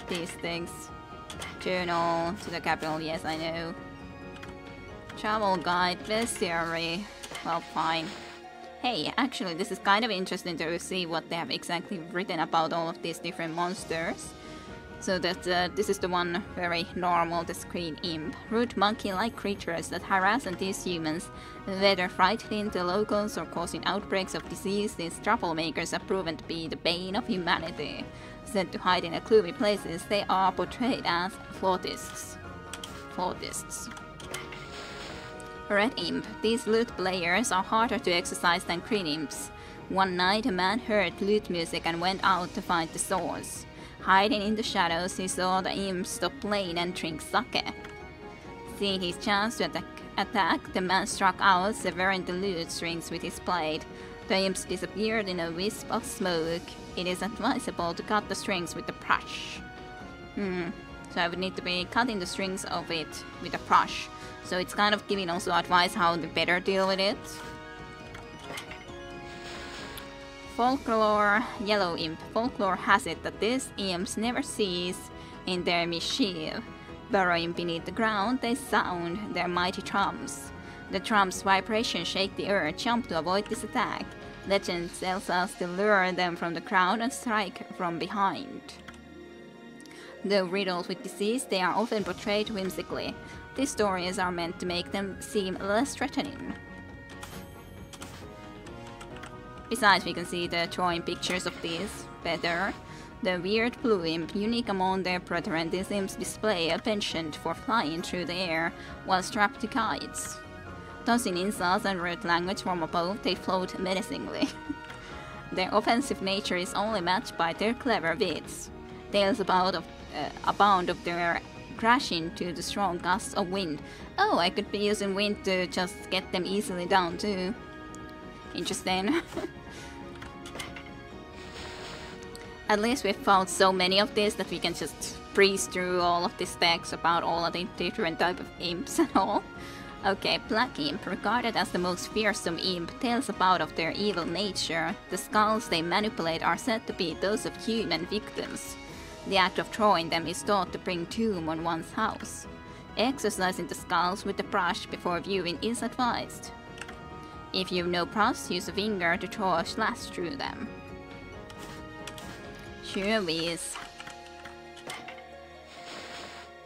things. Journal to the capital. Yes, I know. Travel guide. Bestiary. Well, fine. Hey, actually, this is kind of interesting to see what they have exactly written about all of these different monsters. So that this is the one very normal, the screen imp. Rude monkey-like creatures that harass and tease humans. Whether frightening the locals or causing outbreaks of disease, these troublemakers have proven to be the bane of humanity. Said to hide in gloomy places, they are portrayed as flautists. Red imp. These lute players are harder to exercise than green imps. One night a man heard lute music and went out to find the source. Hiding in the shadows, he saw the imp stop playing and drink sake. Seeing his chance to attack, the man struck out, severing the lute strings with his blade. The imps disappeared in a wisp of smoke. It is advisable to cut the strings with a brush. So I would need to be cutting the strings of it with a brush. So it's kind of giving also advice how to better deal with it. Folklore, Yellow Imp. Folklore has it that these imps never cease in their mischief. Burrowing beneath the ground, they sound their mighty drums. The drum's vibrations shake the earth. Jump to avoid this attack. Legend tells us to lure them from the ground and strike from behind. Though riddled with disease, they are often portrayed whimsically. These stories are meant to make them seem less threatening. Besides, we can see the drawing pictures of these better. The weird blue imp, unique among their brethren, these imps display a penchant for flying through the air while strapped to kites. Tossing insults and rude language from above, they float menacingly. Their offensive nature is only matched by their clever wits. Tales abound of their crashing to the strong gusts of wind. Oh, I could be using wind to just get them easily down too. Interesting. At least we've found so many of this that we can just breeze through all of these text about all of the different type of imps and all. Okay, Black Imp, regarded as the most fearsome imp, tales about of their evil nature. The skulls they manipulate are said to be those of human victims. The act of drawing them is thought to bring doom on one's house. Exercising the skulls with a brush before viewing is advised. If you've no brush, use a finger to draw a slash through them. Sure whiz.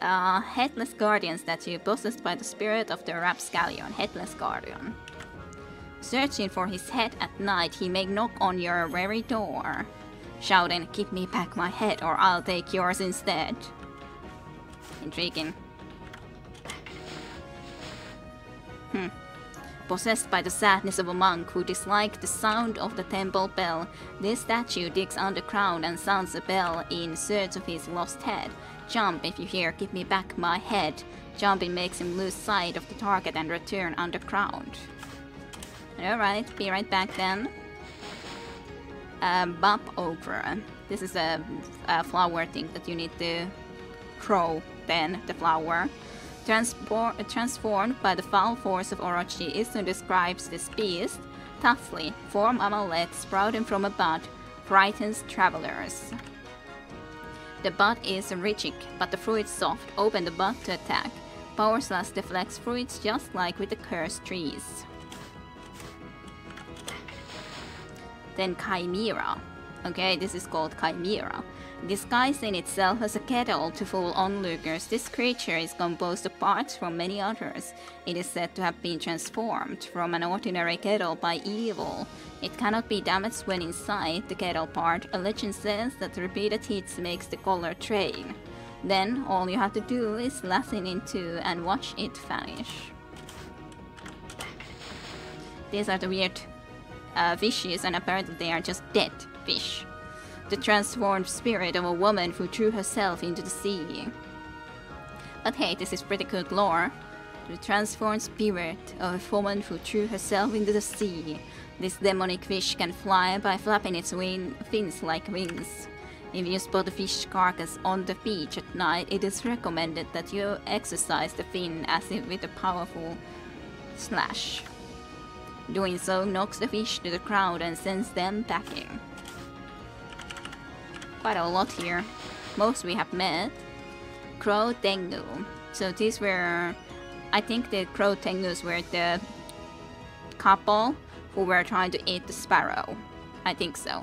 Headless Guardian statue possessed by the spirit of the rapscallion. Headless Guardian. Searching for his head at night, he may knock on your very door, shouting, "Give me back my head or I'll take yours instead." Intriguing. Possessed by the sadness of a monk who disliked the sound of the temple bell, this statue digs underground and sounds a bell in search of his lost head. Jump if you hear "Give me back my head." Jumping makes him lose sight of the target and return underground. Alright, be right back then. Bop Okra. This is a flower thing that you need to throw then, the flower. Transformed by the foul force of Orochi, Isun describes this beast. Toughly, form amulet sprouting from a bud, frightens travelers. The bud is rich, but the fruit soft. Open the bud to attack. Power slash deflects fruits just like with the cursed trees. Then Chimera. Okay, this is called Chimera. Disguising itself as a kettle to fool onlookers, this creature is composed of parts from many others. It is said to have been transformed from an ordinary kettle by evil. It cannot be damaged when inside the kettle part. A legend says that repeated hits makes the color drain. Then all you have to do is lasso into and watch it vanish. These are the weird fishes, and apparently they are just dead fish. The transformed spirit of a woman who threw herself into the sea. But hey, this is pretty good lore. The transformed spirit of a woman who threw herself into the sea. This demonic fish can fly by flapping its fins like wings. If you spot a fish carcass on the beach at night, it is recommended that you exercise the fin as if with a powerful slash. Doing so knocks the fish to the ground and sends them packing. Quite a lot here. Most we have met. Crow Tengu. So these were... I think the Crow Tengus were the couple who were trying to eat the sparrow. I think so.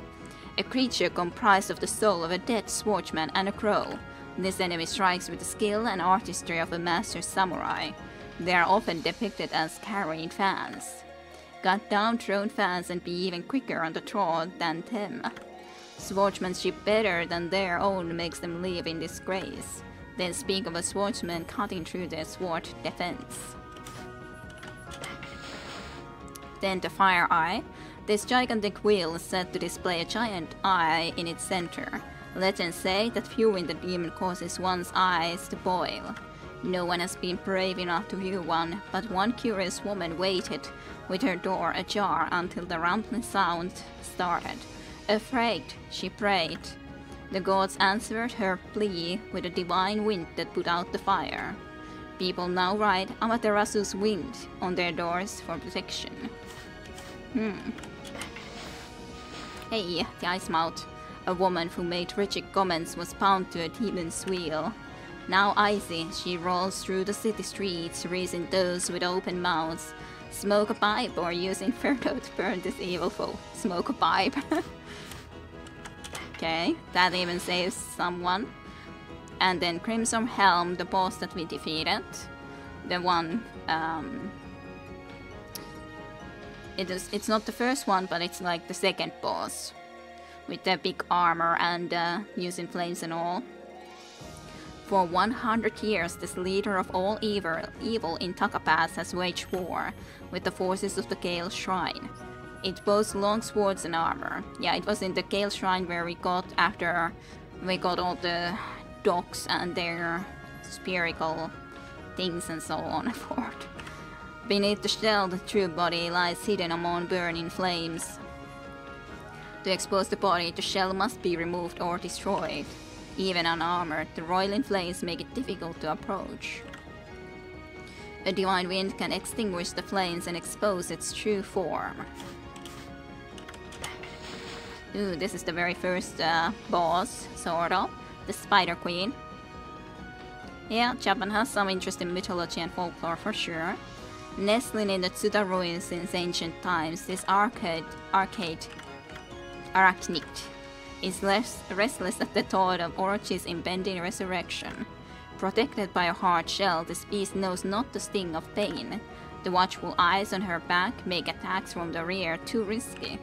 A creature comprised of the soul of a dead swordsman and a crow. This enemy strikes with the skill and artistry of a master samurai. They are often depicted as carrying fans. Cut down thrown fans and be even quicker on the draw than them. Swordsmanship better than their own makes them live in disgrace. Then speak of a swordsman cutting through their sword defense. Then the Fire Eye. This gigantic wheel is said to display a giant eye in its center. Legends say that viewing the demon causes one's eyes to boil. No one has been brave enough to view one, but one curious woman waited with her door ajar until the rumbling sound started. Afraid, she prayed. The gods answered her plea with a divine wind that put out the fire. People now ride Amaterasu's wind on their doors for protection. Hey, the Ice Mouth. A woman who made rigid comments was bound to a demon's wheel. Now icy, she rolls through the city streets, raising those with open mouths. Smoke a pipe or use Inferno to burn this evil foe. Smoke a pipe. Okay, that even saves someone. And then Crimson Helm, the boss that we defeated. The one, it's not the first one, but it's like the second boss. With the big armor and using flames and all. For 100 years, this leader of all evil in Takapass has waged war with the forces of the Gale Shrine. It boasts long swords and armor. Yeah, it was in the Gale Shrine where we got after we got all the dogs and their spherical things and so on and forth. Beneath the shell, the true body lies hidden among burning flames. To expose the body, the shell must be removed or destroyed. Even unarmored, the roiling flames make it difficult to approach. A divine wind can extinguish the flames and expose its true form. Ooh, this is the very first boss, sort of. The Spider Queen. Yeah, Japan has some interest in mythology and folklore for sure. Nestling in the Tsuda ruins since ancient times, this arcade arachnid is restless at the thought of Orochi's impending resurrection. Protected by a hard shell, this beast knows not the sting of pain. The watchful eyes on her back make attacks from the rear too risky.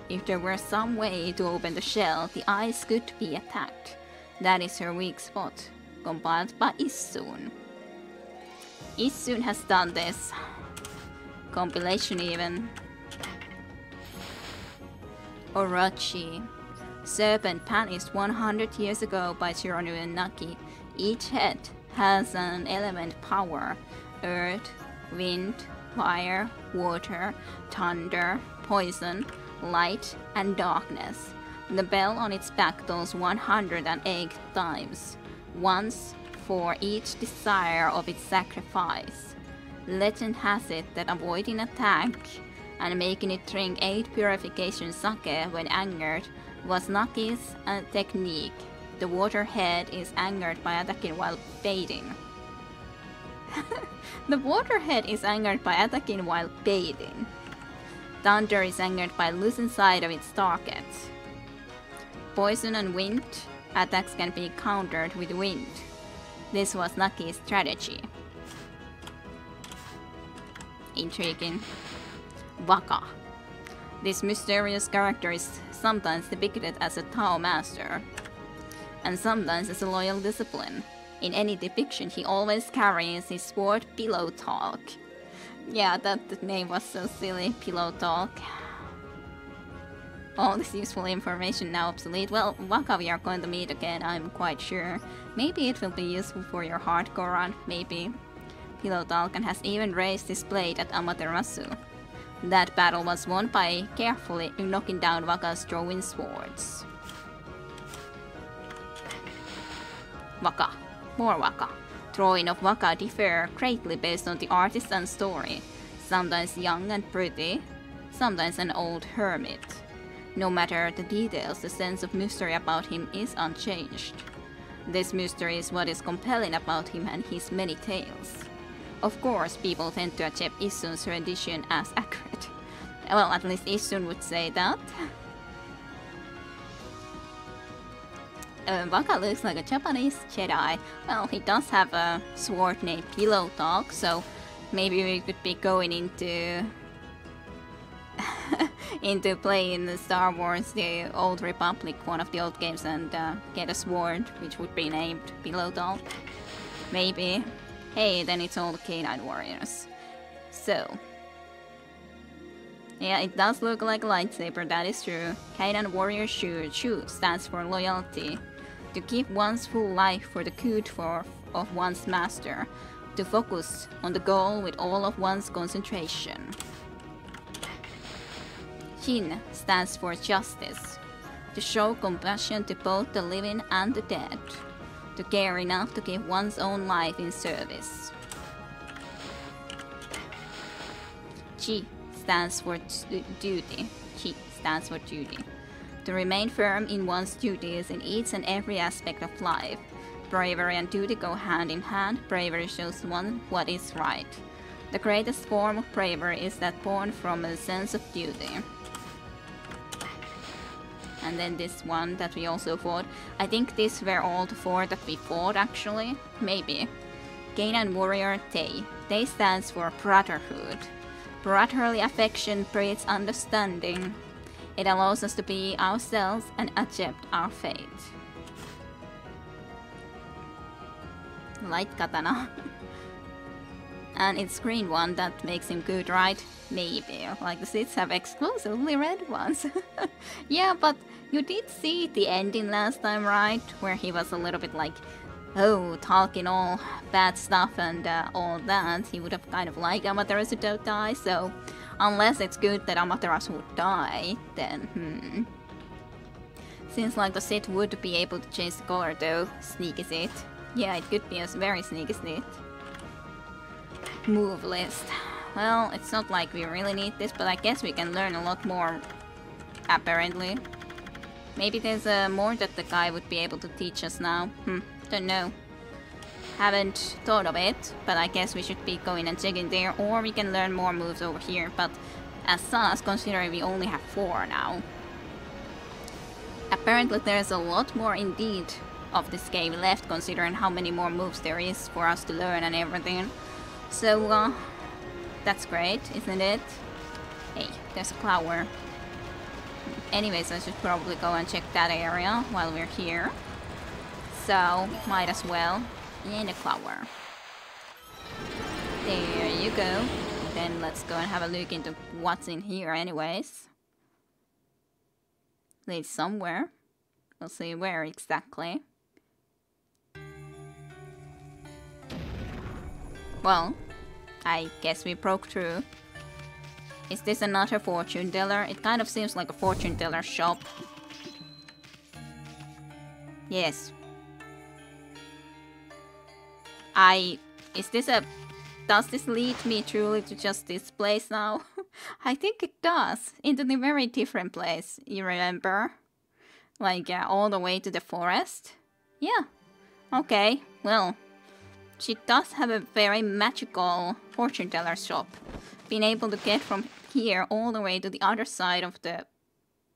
If there were some way to open the shell, the eyes could be attacked. That is her weak spot. Compiled by Issun. Issun has done this. Compilation even. Orochi. Serpent punished 100 years ago by Shironu and Naki. Each head has an element power. Earth, wind, fire, water, thunder, poison, light, and darkness. The bell on its back tolls 108 times. Once for each desire of its sacrifice. Legend has it that avoiding attack and making it drink 8 purification sake when angered was Naki's technique. The water head is angered by attacking while bathing. The water head is angered by attacking while bathing. Thunder is angered by losing sight of its target. Poison and wind attacks can be countered with wind. This was Naki's strategy. Intriguing. Waka. This mysterious character is sometimes depicted as a Tao master, and sometimes as a loyal discipline. In any depiction, he always carries his sword Pillow Talk. Yeah, that name was so silly, Pillow Talk. All this useful information now obsolete. Well, Waka we are going to meet again, I'm quite sure. Maybe it will be useful for your hardcore run, maybe. Pillow Talk has even raised his blade at Amaterasu. That battle was won by carefully knocking down Waka's throwing swords. Waka. More Waka. Drawing of Waka differ greatly based on the artist and story. Sometimes young and pretty, sometimes an old hermit. No matter the details, the sense of mystery about him is unchanged. This mystery is what is compelling about him and his many tales. Of course, people tend to accept Issun's rendition as accurate. Well, at least Issun would say that. Waka looks like a Japanese Jedi. Well, he does have a sword named Pillow Talk, so maybe we could be going into into playing the Star Wars, the Old Republic, one of the old games, and get a sword, which would be named Pillow Talk. Maybe. Hey, then it's all the K9 warriors. So. Yeah, it does look like a lightsaber, that is true. K9 warrior Shu stands for loyalty. To keep one's full life for the good of one's master. To focus on the goal with all of one's concentration. Jin stands for justice. To show compassion to both the living and the dead. To care enough to give one's own life in service. Chi stands for duty. Chi stands for duty. To remain firm in one's duties in each and every aspect of life. Bravery and duty go hand in hand. Bravery shows one what is right. The greatest form of bravery is that born from a sense of duty. And then this one that we also fought. I think these were all the 4 that we fought actually. Maybe. Canaan warrior Tay. Tay stands for brotherhood. Brotherly affection breeds understanding. It allows us to be ourselves and accept our fate. Light katana. And it's green one that makes him good, right? Maybe. Like the seeds have exclusively red ones. Yeah, but you did see the ending last time, right? Where he was a little bit like, oh, talking all bad stuff and all that. He would have kind of liked Amaterasu to die, so unless it's good that Amaterasu would die, then Seems like the Sith would be able to change the color though. Sneaky Sith. Yeah, it could be a very sneaky Sith. Move list. Well, it's not like we really need this, but I guess we can learn a lot more, apparently. Maybe there's more that the guy would be able to teach us now. Don't know. Haven't thought of it, but I guess we should be going and checking there, or we can learn more moves over here, but as such, considering we only have 4 now. Apparently there's a lot more indeed of this game left, considering how many more moves there is for us to learn and everything. So, that's great, isn't it? Hey, there's a flower. Anyways, I should probably go and check that area while we're here. So, might as well. In a flower. There you go. Then let's go and have a look into what's in here anyways. Leads somewhere. We'll see where exactly. Well, I guess we broke through. Is this another fortune teller? It kind of seems like a fortune teller shop. Yes. Does this lead me truly to just this place now? I think it does. Into the very different place, you remember? Like, all the way to the forest? Yeah. Okay, well. She does have a very magical fortune teller shop. Being able to get from here all the way to the other side of the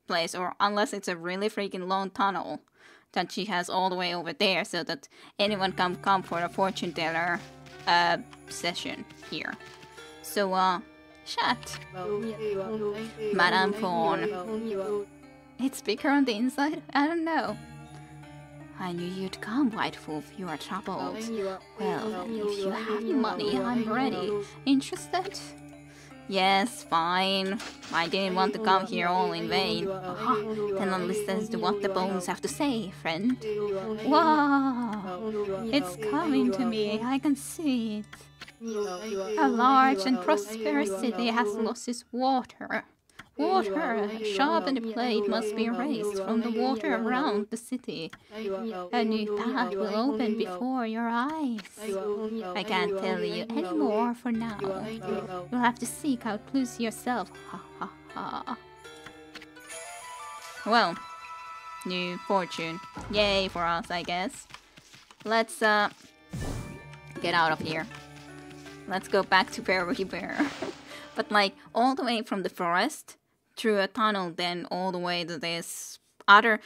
place, or unless it's a really freaking long tunnel that she has all the way over there, so that anyone can come for a fortune teller session here. So, chat. Madame Fawn. It's bigger on the inside? I don't know. I knew you'd come, White Wolf. You are troubled. Well, if you have money, I'm ready. Interested? Yes, fine. I didn't want to come here all in vain. Aha, then listen to what the bones have to say, friend. Wow! It's coming to me, I can see it. A large and prosperous city has lost its water. Water, sharp and the blade must be erased from the water around the city. A new path will open before your eyes. I can't tell you any more for now. You'll have to seek out clues yourself. Ha ha ha. Well, new fortune. Yay for us, I guess. Let's get out of here. Let's go back to where we were. But like all the way from the forest through a tunnel, then all the way to this other...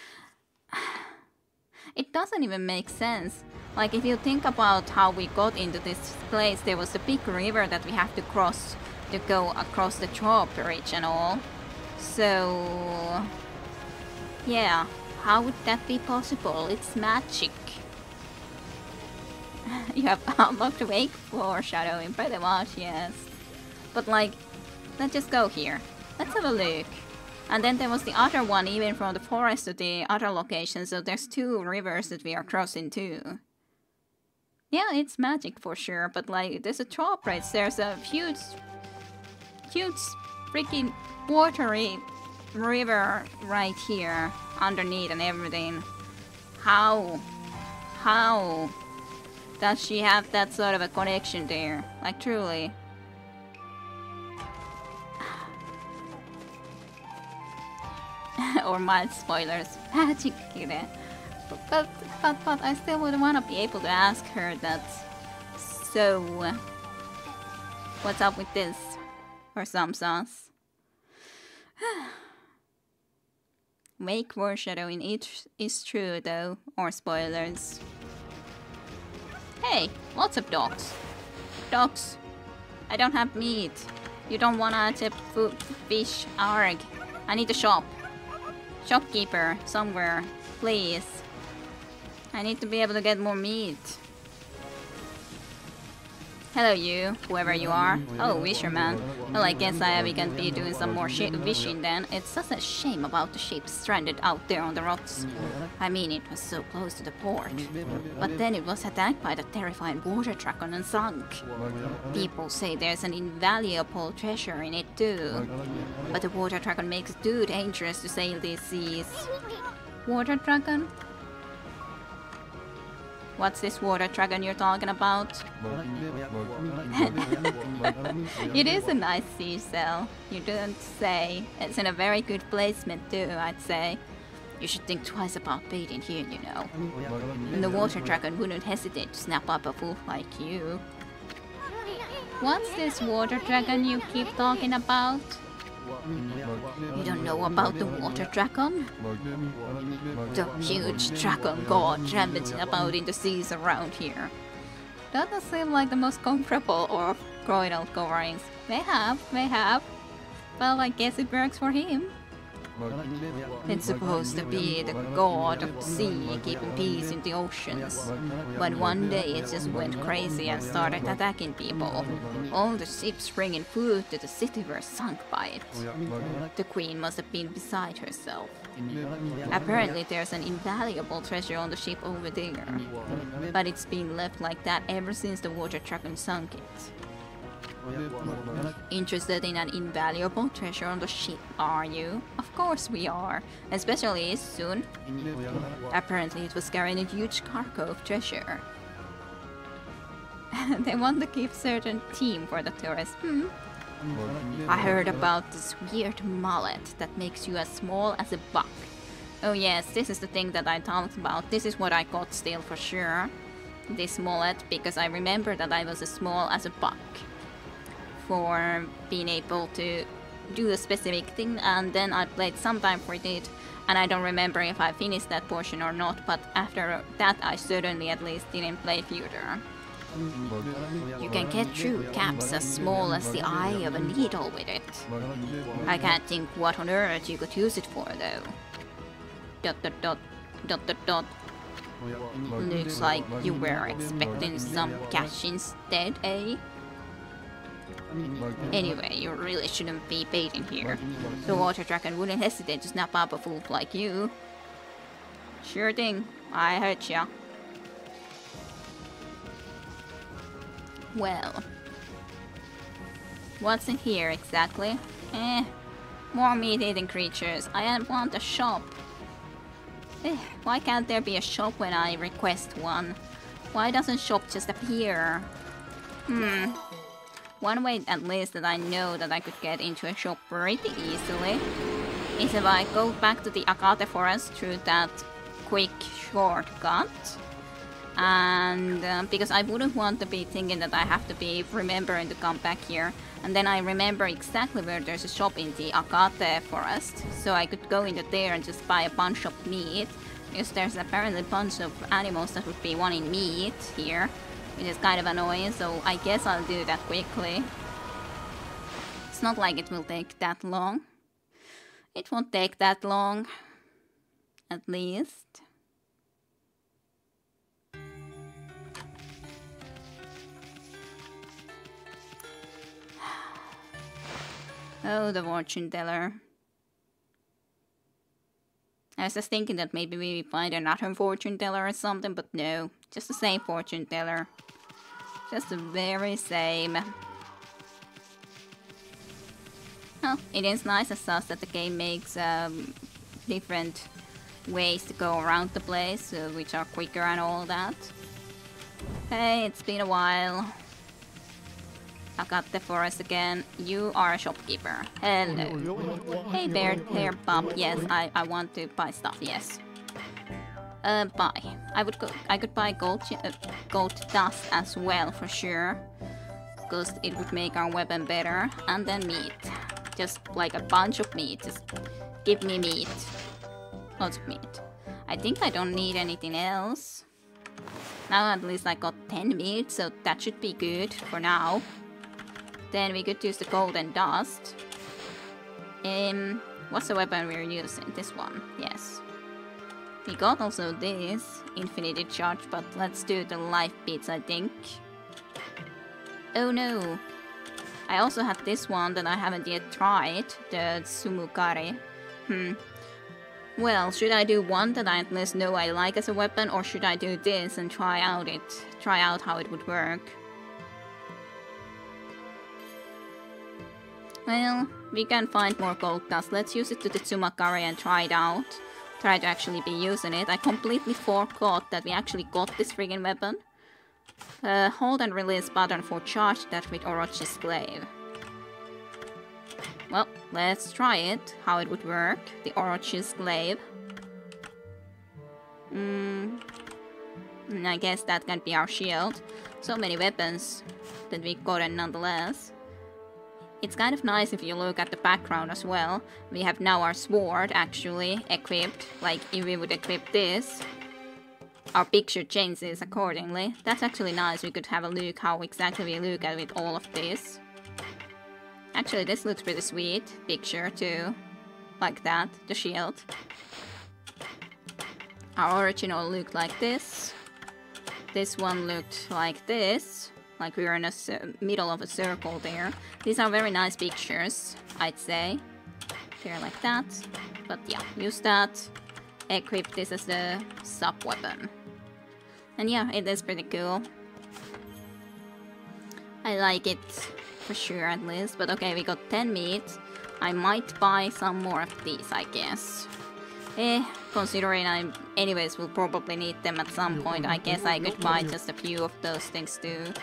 It doesn't even make sense. Like, if you think about how we got into this place, there was a big river that we have to cross to go across the drawbridge and all. So... yeah, how would that be possible? It's magic. You have unlocked Wake foreshadowing, pretty much, yes. But like, let's just go here. Let's have a look. And then there was the other one, even from the forest to the other location, so there's 2 rivers that we are crossing too. Yeah, it's magic for sure, but like, there's a drawbridge, there's a huge freaking watery river right here, underneath and everything. How does she have that sort of a connection there? Like, truly. or mild spoilers. Magic kire. But I still would want to be able to ask her that. So, what's up with this? Or some sauce. Wake foreshadowing is true though, or spoilers. Hey, lots of dogs. Dogs. I don't have meat. You don't wanna tip food, fish, arg. I need a shop. Shopkeeper, somewhere, please. I need to be able to get more meat. Hello you, whoever you are. Oh, Wisherman. Well, I guess we can be doing some more wishing then. It's such a shame about the ship stranded out there on the rocks. I mean, it was so close to the port. But then it was attacked by the terrifying water dragon and sunk. People say there's an invaluable treasure in it too. But the water dragon makes it too dangerous to sail these seas. Water dragon? What's this water dragon you're talking about? It is a nice seashell, you don't say. It's in a very good placement too, I'd say. You should think twice about baiting here, you know. And the water dragon wouldn't hesitate to snap up a fool like you. What's this water dragon you keep talking about? You don't know about the water dragon? The huge dragon god rampaging about in the seas around here. Doesn't seem like the most comfortable or growing out coverings. They have. Well, I guess it works for him. It's supposed to be the god of the sea, keeping peace in the oceans. But one day it just went crazy and started attacking people. All the ships bringing food to the city were sunk by it. The queen must have been beside herself. Apparently there's an invaluable treasure on the ship over there. But it's been left like that ever since the water dragon sunk it. Interested in an invaluable treasure on the ship, are you? Of course we are, especially soon. Apparently it was carrying a huge cargo of treasure. They want to keep certain theme for the tourists. I heard about this weird mullet that makes you as small as a buck. Oh yes, this is the thing that I talked about. This is what I got still for sure. This mullet, because I remember that I was as small as a buck. For being able to do a specific thing, and then I played some time for it, and I don't remember if I finished that portion or not, but after that I certainly at least didn't play further. You can get through caps as small as the eye of a needle with it. I can't think what on earth you could use it for though. ... Looks like you were expecting some cash instead, eh? Anyway, you really shouldn't be baiting here. The water dragon wouldn't hesitate to snap up a fool like you. Sure thing, I heard ya. Well, what's in here exactly? More meat-eating creatures. I want a shop. Why can't there be a shop when I request one? Why doesn't shop just appear? One way at least that I know that I could get into a shop pretty easily is if I go back to the Akate forest through that quick shortcut. And because I wouldn't want to be thinking that I have to be remembering to come back here. And then I remember exactly where there's a shop in the Akate forest. So I could go into there and just buy a bunch of meat. Because there's apparently a bunch of animals that would be wanting meat here. Which is kind of annoying, so I guess I'll do that quickly. It's not like it will take that long. It won't take that long. At least. Oh, the fortune teller. I was just thinking that maybe we find another fortune teller or something, but no. Just the same fortune teller. Just the very same. Well, it is nice as such that the game makes different ways to go around the place, which are quicker and all that. Hey, it's been a while. I've got the forest again. You are a shopkeeper. Hello. Hey there, Bob. Yes, I want to buy stuff. Yes. Buy. I could buy gold dust as well for sure, because it would make our weapon better. And then meat, just like a bunch of meat. Just give me meat, lots of meat. I think I don't need anything else. Now at least I got 10 meat, so that should be good for now. Then we could use the golden dust. What's the weapon we're using? This one, yes. We got also this infinity charge, but let's do the life beats, I think. Oh no! I also have this one that I haven't yet tried, the Sumukari. Well, should I do one that I at least know I like as a weapon, or should I do this and try out how it would work? Well, we can find more gold dust. Let's use it to the Tsumakari and try it out. Try to actually be using it. I completely forgot that we actually got this friggin' weapon. Hold and release button for charge that with Orochi's glaive. Well, let's try it, how it would work. The Orochi's glaive. I guess that can be our shield. So many weapons that we got nonetheless. It's kind of nice if you look at the background as well. We have now our sword actually equipped. Like if we would equip this, our picture changes accordingly. That's actually nice. We could have a look how exactly we look at with all of this. Actually, this looks pretty sweet. Picture too. Like that, the shield. Our original looked like this. This one looked like this. Like we were in a middle of a circle there. These are very nice pictures, I'd say. They're like that. But yeah, use that. Equip this as the sub-weapon. And yeah, it is pretty cool. I like it for sure at least. But okay, we got 10 meat. I might buy some more of these, I guess. Considering I anyways will probably need them at some point, I guess I could buy just a few of those things too.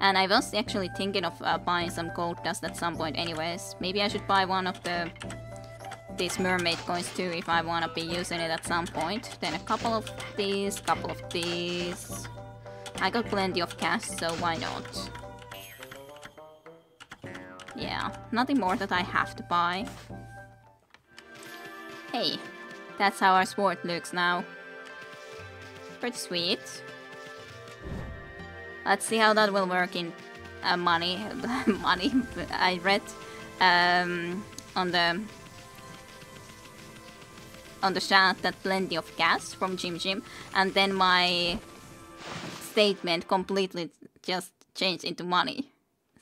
And I was actually thinking of buying some gold dust at some point anyways. Maybe I should buy one of these mermaid coins too if I want to be using it at some point. Then a couple of these, couple of these. I got plenty of cash, so why not? Yeah, nothing more that I have to buy. Hey. That's how our sword looks now. Pretty sweet. Let's see how that will work in money. Money. I read on the chat that plenty of gas from Jim, and then my statement completely just changed into money.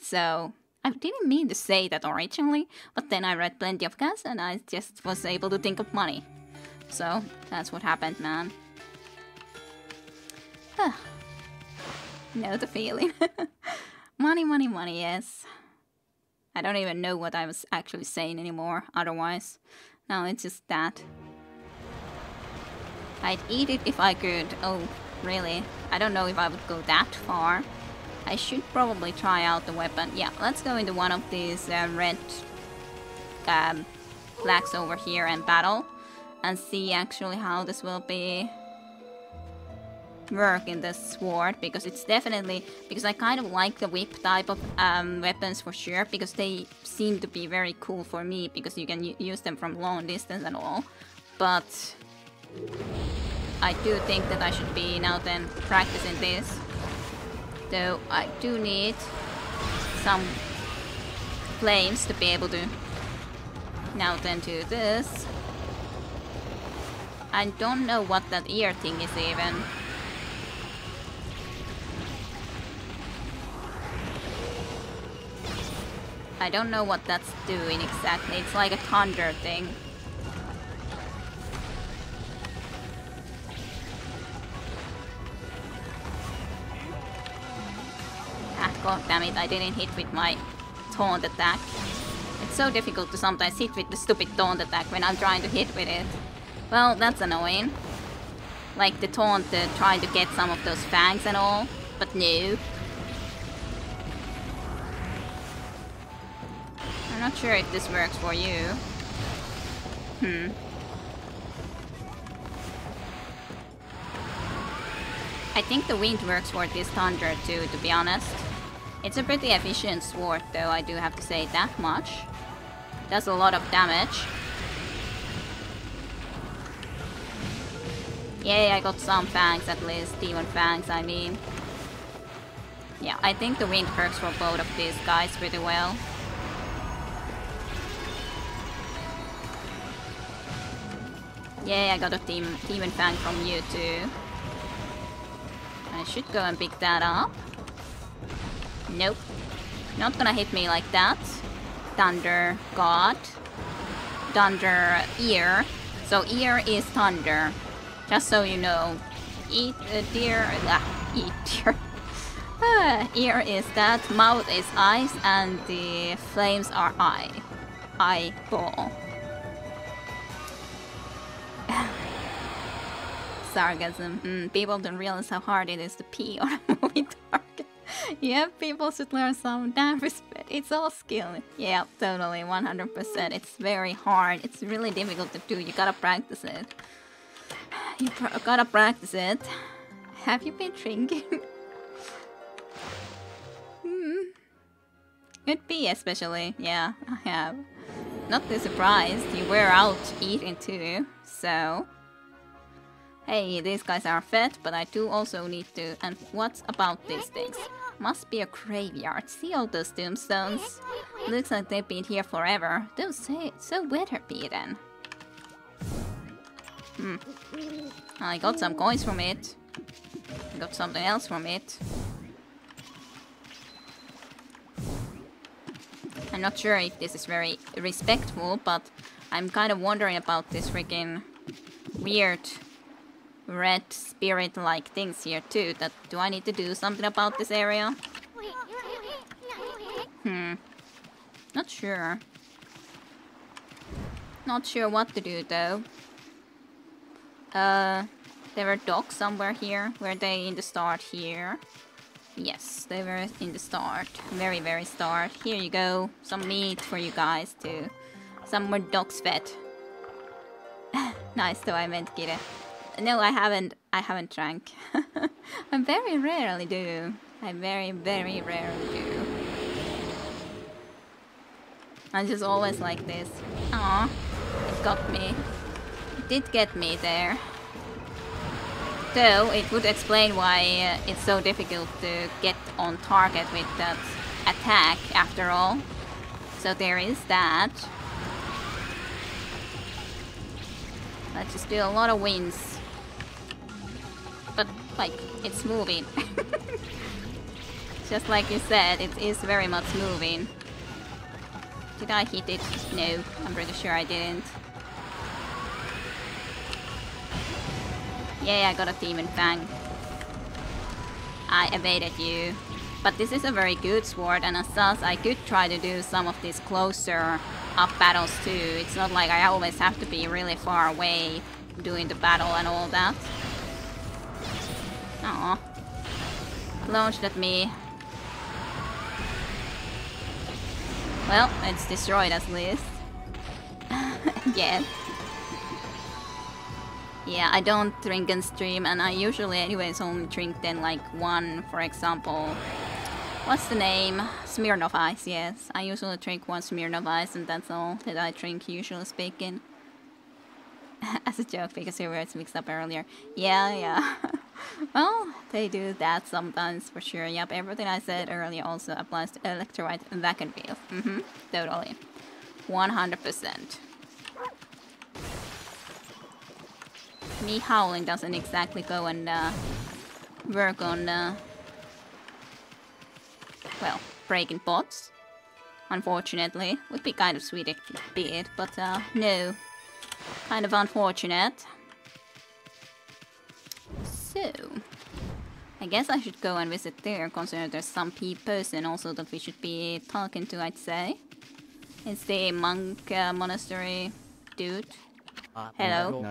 So I didn't mean to say that originally, but then I read plenty of gas and I just was able to think of money. So, that's what happened, man. Know the feeling. Money, money, money, yes. I don't even know what I was actually saying anymore, otherwise. No, it's just that. I'd eat it if I could. Oh, really? I don't know if I would go that far. I should probably try out the weapon. Yeah, let's go into one of these red flags over here and battle. And see actually how this will be work in the sword, because it's definitely, because I kind of like the whip type of weapons for sure, because they seem to be very cool for me, because you can use them from long distance and all. But I do think that I should be now then practicing this. Though I do need some flames to be able to now then do this. I don't know what that ear thing is even. I don't know what that's doing exactly. It's like a thunder thing. Ah, god damn it, I didn't hit with my taunt attack. It's so difficult to sometimes hit with the stupid taunt attack when I'm trying to hit with it. Well, that's annoying. Like the taunt trying to get some of those fangs and all, but no. I'm not sure if this works for you. I think the wind works for this thunder too, to be honest. It's a pretty efficient sword though, I do have to say that much. Does a lot of damage. Yay, I got some fangs at least. Demon fangs, I mean. Yeah, I think the wind works for both of these guys pretty well. Yay, I got a demon fang from you too. I should go and pick that up. Nope. Not gonna hit me like that. Thunder God. Thunder ear. So ear is thunder. Just so you know. Eat deer. Eat deer. Ear is that. Mouth is eyes. And the flames are eye. Eyeball. Sarcasm. People don't realize how hard it is to pee on a moving target. Yeah, people should learn some damn respect. It's all skill. Yeah, totally, 100%. It's very hard. It's really difficult to do. You gotta practice it. You gotta practice it. Have you been drinking? Could be, especially. Yeah, I have. Not too surprised. You were out eating too, so... Hey, these guys are fed, but I do also need to... And what about these things? Must be a graveyard. See all those tombstones? Looks like they've been here forever. Don't say it. So weather beaten. I got some coins from it. I got something else from it. I'm not sure if this is very respectful, but I'm kind of wondering about this freaking weird red spirit-like things here too. That do I need to do something about this area? Not sure. Not sure what to do though. There were dogs somewhere here. Were they in the start here? Yes, they were in the start. Very, very start. Here you go. Some meat for you guys too. Some more dogs fed. Nice though, I meant Kire. No, I haven't drank. I very rarely do. I very, very rarely do. I'm just always like this. Aw, it got me. It did get me there. Though, it would explain why it's so difficult to get on target with that attack, after all. So there is that. Let's just do a lot of wins. But, like, it's moving. Just like you said, it is very much moving. Did I hit it? No, I'm pretty sure I didn't. Yay, I got a demon fang. I evaded you. But this is a very good sword, and as such, I could try to do some of these closer up battles too. It's not like I always have to be really far away doing the battle and all that. Aww. Launched at me. Well, it's destroyed at least. Yes. Yeah, I don't drink and stream, and I usually anyways only drink then like one, for example. What's the name? Smirnoff Ice, yes. I usually drink one Smirnoff Ice, and that's all that I drink, usually speaking. As a joke, because your words mixed up earlier. Yeah. Well, they do that sometimes, for sure. Yep, everything I said earlier also applies to electrolyte vacuum wheel. Totally. 100%. Me howling doesn't exactly go and work on, well, breaking pots. Unfortunately. Would be kind of sweet if it did, but no. Kind of unfortunate. So, I guess I should go and visit there, considering there's some person also that we should be talking to, I'd say. It's the monk monastery dude. Hello.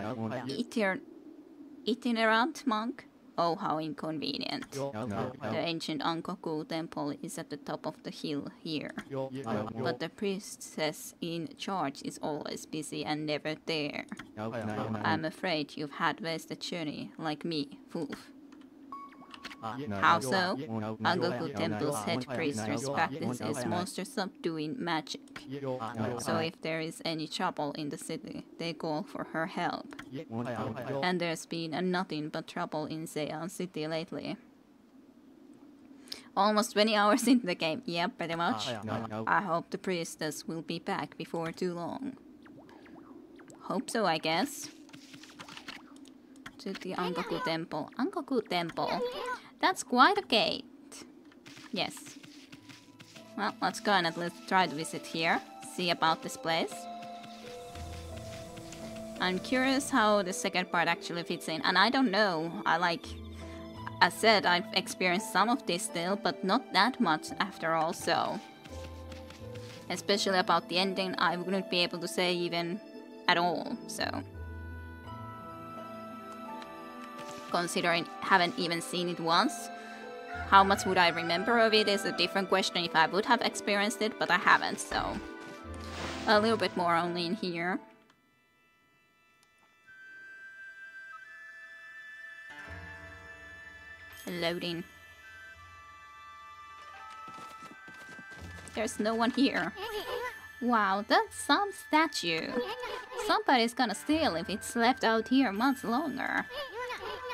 Itinerant monk? Oh, how inconvenient. The ancient Ankoku temple is at the top of the hill here. But the priestess in charge is always busy and never there. I'm afraid you've had wasted journey, like me, Wolf. How so? Angoku Temple's head priestess practices monster subduing magic. So if there is any trouble in the city, they call for her help. And there's been nothing but trouble in Seian City lately. Almost 20 hours into the game. Yep, pretty much. I hope the priestess will be back before too long. Hope so, I guess. To the Angoku Temple. Angoku Temple. That's quite a gate. Yes. Well, let's go and at least try to visit here. See about this place. I'm curious how the second part actually fits in. And I don't know. I said, I've experienced some of this still, but not that much after all, so. Especially about the ending, I wouldn't be able to say even at all, so. Considering haven't even seen it once, how much would I remember of it is a different question if I would have experienced it, but I haven't, so. A little bit more only in here. Loading. There's no one here. Wow, that's some statue. Somebody's gonna steal if it's left out here much longer.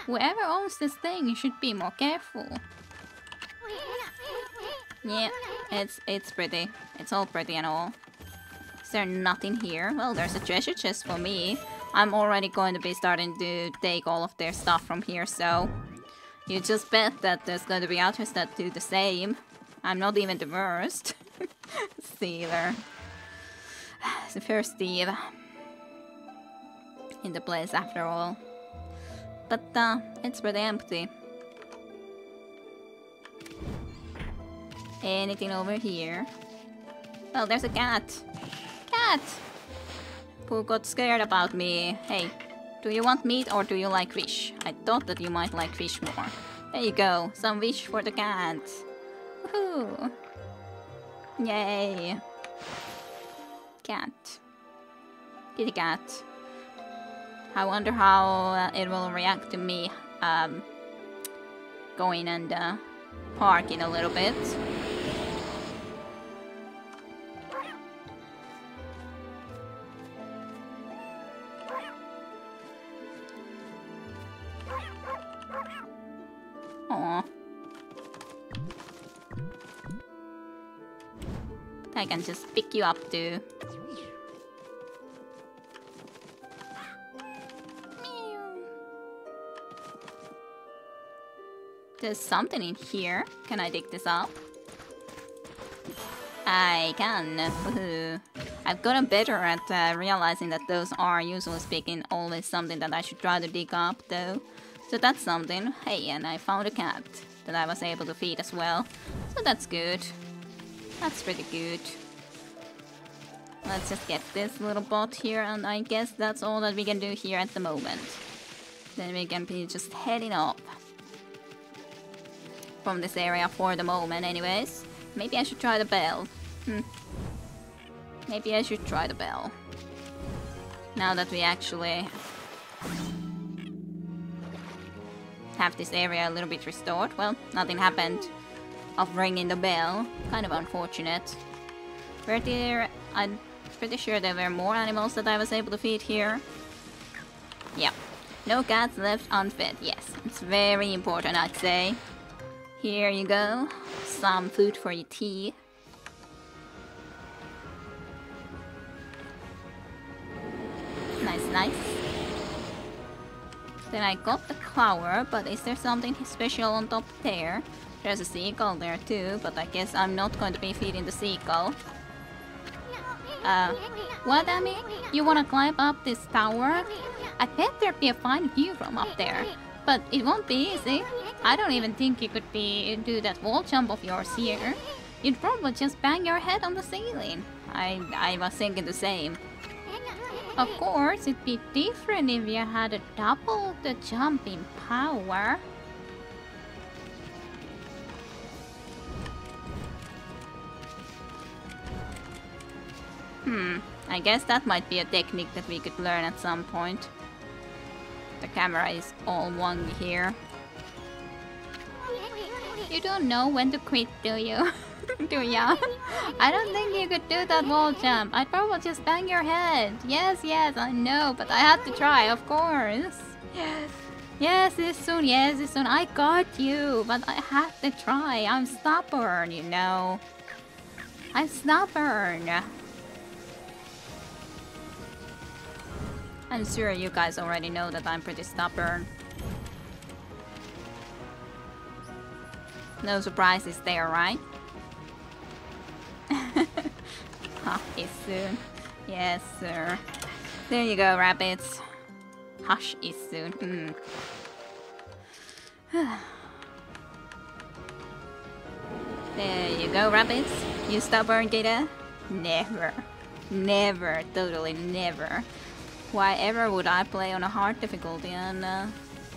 Whoever owns this thing should be more careful. Yeah, it's pretty. It's all pretty and all. Is there nothing here? Well, there's a treasure chest for me. I'm already going to be starting to take all of their stuff from here, so you just bet that there's going to be others that do the same. I'm not even the worst stealer. The first thief in the place after all. But it's pretty empty. Anything over here? Well, there's a cat. Cat! Who got scared about me. Hey, do you want meat or do you like fish? I thought that you might like fish more. There you go, some fish for the cat. Woohoo! Yay! Cat. Kitty cat. I wonder how it will react to me going and parking a little bit. Aww. I can just pick you up too. There's something in here. Can I dig this up? I can. Woohoo. I've gotten better at realizing that those are, usually speaking, always something that I should try to dig up, though. So that's something. Hey, and I found a cat that I was able to feed as well. So that's good. That's pretty good. Let's just get this little bot here, and I guess that's all that we can do here at the moment. Then we can be just heading up from this area for the moment anyways. Maybe I should try the bell. Maybe I should try the bell. Now that we actually have this area a little bit restored. Well, nothing happened of ringing the bell. Kind of unfortunate. I'm pretty sure there were more animals that I was able to feed here. Yep. No cats left unfed. Yes, it's very important, I'd say. Here you go. Some food for your tea. Nice, nice. Then I got the flower, but is there something special on top there? There's a seagull there too, but I guess I'm not going to be feeding the seagull. What, Amy? You wanna climb up this tower? I bet there'd be a fine view from up there. But it won't be easy. I don't even think you could do that wall jump of yours here. You'd probably just bang your head on the ceiling. I was thinking the same. Of course, it'd be different if you had a double the jump in power. I guess that might be a technique that we could learn at some point. The camera is all wonky here. You don't know when to quit, do you? Do ya? I don't think you could do that wall jump. I'd probably just bang your head. Yes, yes, I know, but I had to try, of course. Yes. Yes, this soon, yes, this soon. I got you, but I had to try. I'm stubborn, you know. I'm stubborn. I'm sure you guys already know that I'm pretty stubborn. No surprises there, right? Hush is soon. Yes, sir. There you go, rabbits. Hush is soon. There you go, rabbits. You stubborn kiddo? Never. Never. Totally never. Why ever would I play on a hard difficulty and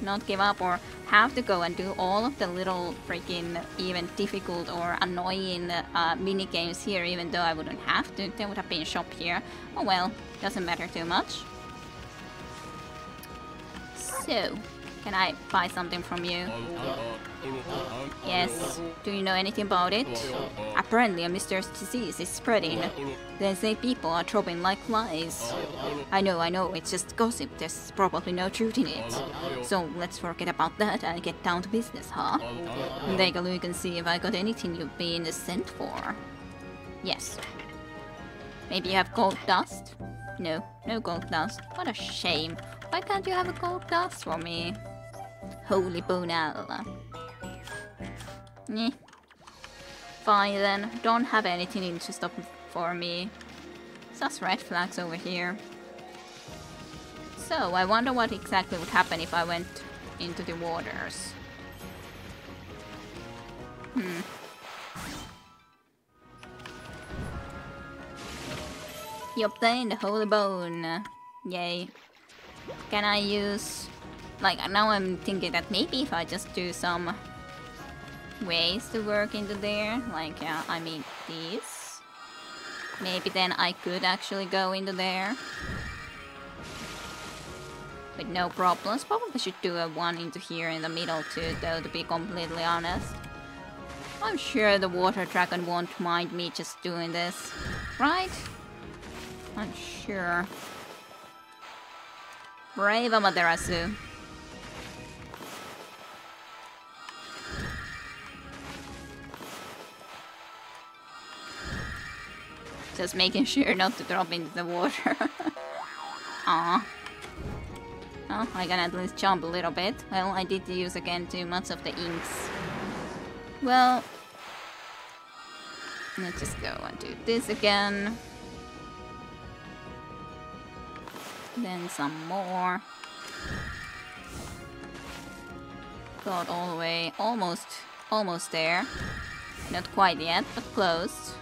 not give up or have to go and do all of the little freaking even difficult or annoying mini games here, even though I wouldn't have to. There would have been a shop here. Oh well, doesn't matter too much. So, can I buy something from you? Yes. Do you know anything about it? Apparently a mysterious disease is spreading. They say people are dropping like flies. I know, it's just gossip. There's probably no truth in it. So let's forget about that and get down to business, huh? Take a look and see if I got anything you've been sent for. Yes. Maybe you have gold dust? No, no gold dust. What a shame. Why can't you have a gold dust for me? Holy bonal. Eh. Fine then, don't have anything interesting for me. Just red flags over here. So, I wonder what exactly would happen if I went into the waters. You obtained the holy bone. Yay. Can I use... Like, now I'm thinking that maybe if I just do some ways to work into there, like, I mean, this. Maybe then I could actually go into there. With no problems. Probably should do a one into here in the middle too, though, to be completely honest. I'm sure the water dragon won't mind me just doing this. Right? I'm sure. Brave Amaterasu. Just making sure not to drop into the water. Aww. Oh, I can at least jump a little bit. Well, I did use again too much of the inks. Well, let's just go and do this again. Then some more. Got all the way, almost there. Not quite yet, but close.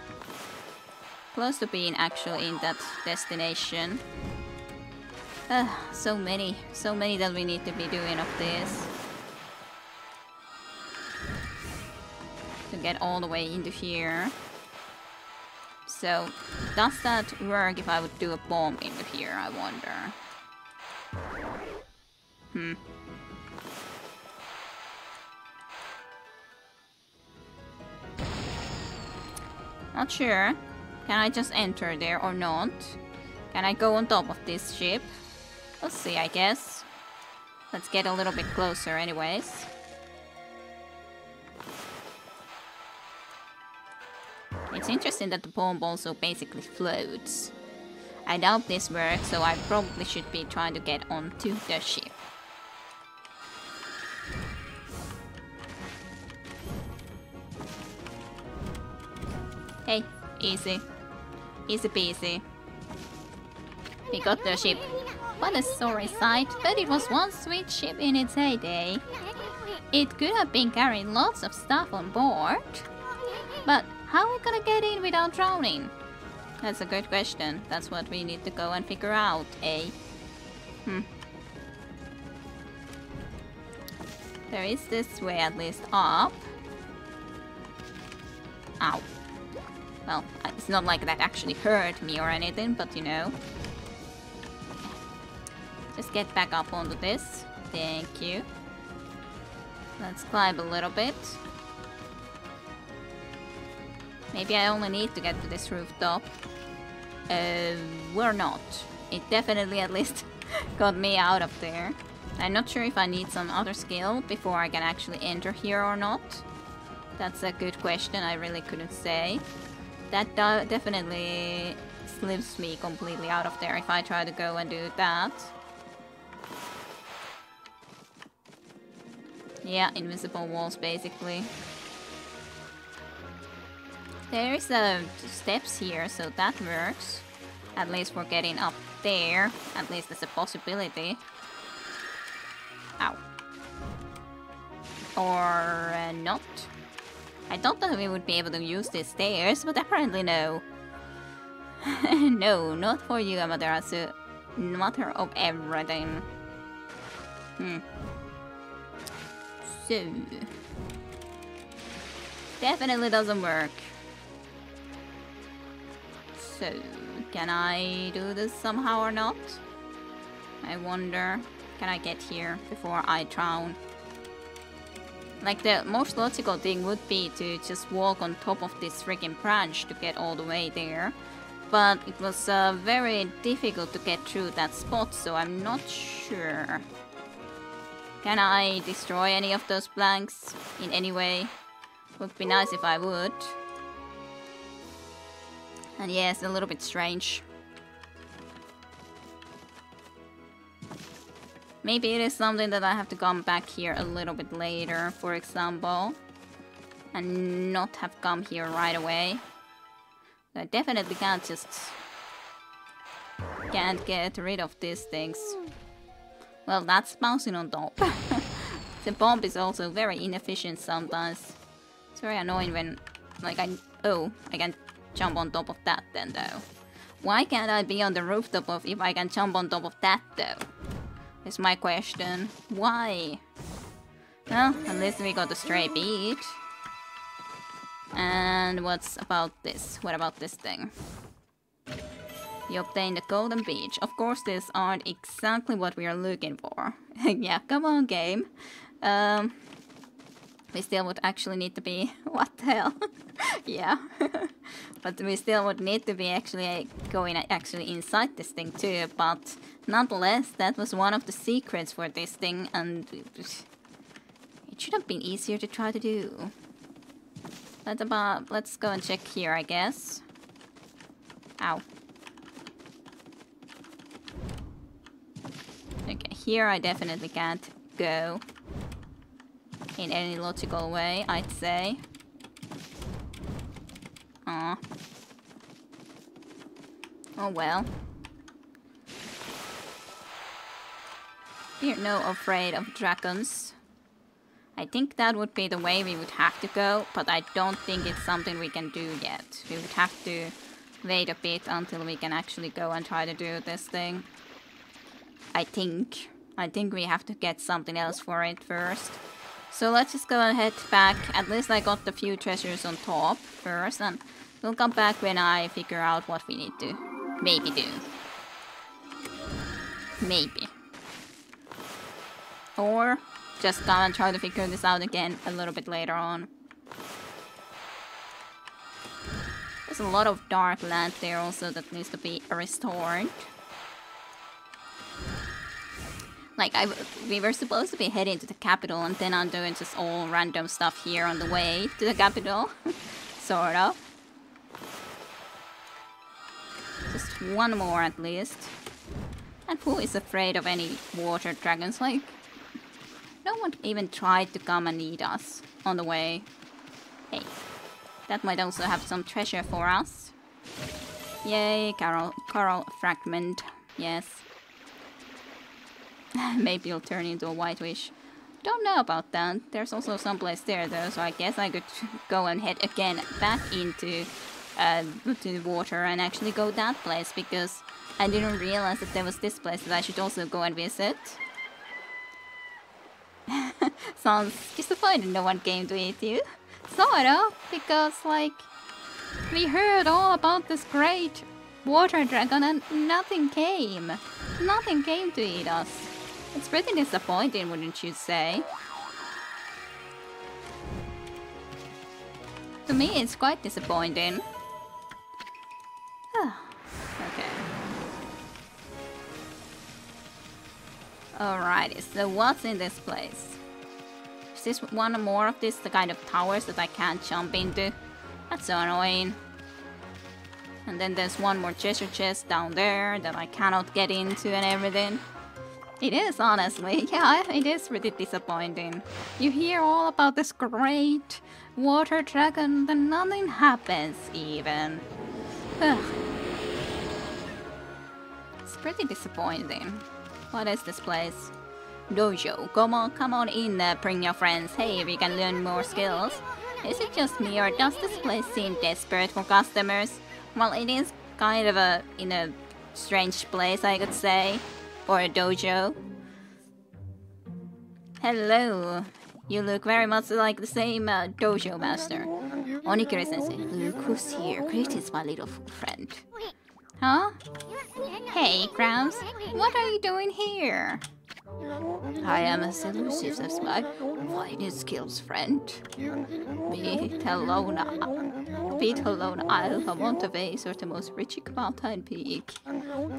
Close to being actually in that destination. So many that we need to be doing of this. To get all the way into here. So, does that work if I would do a bomb into here, I wonder? Not sure. Can I just enter there or not? Can I go on top of this ship? We'll see, I guess. Let's get a little bit closer anyways. It's interesting that the bomb also basically floats. I doubt this works, so I probably should be trying to get onto the ship. Hey, easy. Easy peasy. We got the ship. What a sorry sight, but it was one sweet ship in its heyday. It could have been carrying lots of stuff on board. But how are we gonna get in without drowning? That's a good question. That's what we need to go and figure out, eh? There is this way at least up. Ow. Well, It's not like that actually hurt me or anything, but you know. Just get back up onto this. Thank you. Let's climb a little bit. Maybe I only need to get to this rooftop. We're not. It definitely at least got me out of there. I'm not sure if I need some other skill before I can actually enter here or not. That's a good question, I really couldn't say. That definitely slips me completely out of there if I try to go and do that. Yeah, invisible walls basically. There is steps here, so that works. At least we're getting up there. At least there's a possibility. Ow. Or not. I thought that we would be able to use these stairs, but apparently no. No, not for you, Amaterasu. Matter of everything. So... definitely doesn't work. So, can I do this somehow or not? I wonder. Can I get here before I drown? Like, the most logical thing would be to just walk on top of this freaking branch to get all the way there. But it was very difficult to get through that spot, so I'm not sure. Can I destroy any of those blanks in any way? Would be nice if I would. And yeah, it's a little bit strange. Maybe it is something that I have to come back here a little bit later, for example. And not have come here right away. I definitely can't get rid of these things. Well, that's bouncing on top. The bomb is also very inefficient sometimes. It's very annoying when, like, I can jump on top of that then, though. Why can't I be on the rooftop of if I can jump on top of that, though? Is my question. Why? Well, at least we got a stray bead. And what's about this? What about this thing? You obtained the golden beach. Of course, these aren't exactly what we are looking for. Yeah, come on, game. We still would actually need to be... what the hell? Yeah. But we still would need to be actually going actually inside this thing too. But nonetheless, that was one of the secrets for this thing, and it should have been easier to try to do. Let's go and check here, I guess. Ow. Okay, here I definitely can't go in any logical way, I'd say. Aw. Oh well. We're no afraid of dragons. I think that would be the way we would have to go, but I don't think it's something we can do yet. We would have to wait a bit until we can actually go and try to do this thing. I think we have to get something else for it first. So let's just go and head back. At least I got the few treasures on top first, and we'll come back when I figure out what we need to maybe do. Maybe. Or just come and try to figure this out again a little bit later on. There's a lot of dark land there also that needs to be restored. Like, we were supposed to be heading to the capital, and then I'm doing just all random stuff here on the way to the capital. Sort of. Just one more at least. And who is afraid of any water dragons? Like, no one even tried to come and eat us on the way. Hey, that might also have some treasure for us. Yay, coral fragment. Yes. Maybe it'll turn into a white wish. Don't know about that. There's also some place there though, so I guess I could go and head again back into to the water and actually go that place, because I didn't realize that there was this place that I should also go and visit. Sounds disappointed no one came to eat you. Sort of, because like We heard all about this great water dragon and nothing came. Nothing came to eat us. It's pretty disappointing, wouldn't you say? To me, it's quite disappointing. Okay. Alrighty, so what's in this place? Is this one more of these the kind of towers that I can't jump into? That's so annoying. And then there's one more treasure chest down there that I cannot get into and everything. It is, honestly. Yeah, it is pretty disappointing. You hear all about this great water dragon, then nothing happens even. Ugh. It's pretty disappointing. What is this place? Dojo. Come on in, bring your friends. Hey, we can learn more skills. Is it just me, or does this place seem desperate for customers? Well, it is kind of in a strange place, I could say. Or a dojo. Hello. You look very much like the same dojo master. Onikiri-sensei, look who's here. Greetings, my little friend. Huh? Hey, Krabs. What are you doing here? I am as elusive as my fighting skills, friend. Beat alone, Isle of Montevase, or the most rich mountain peak.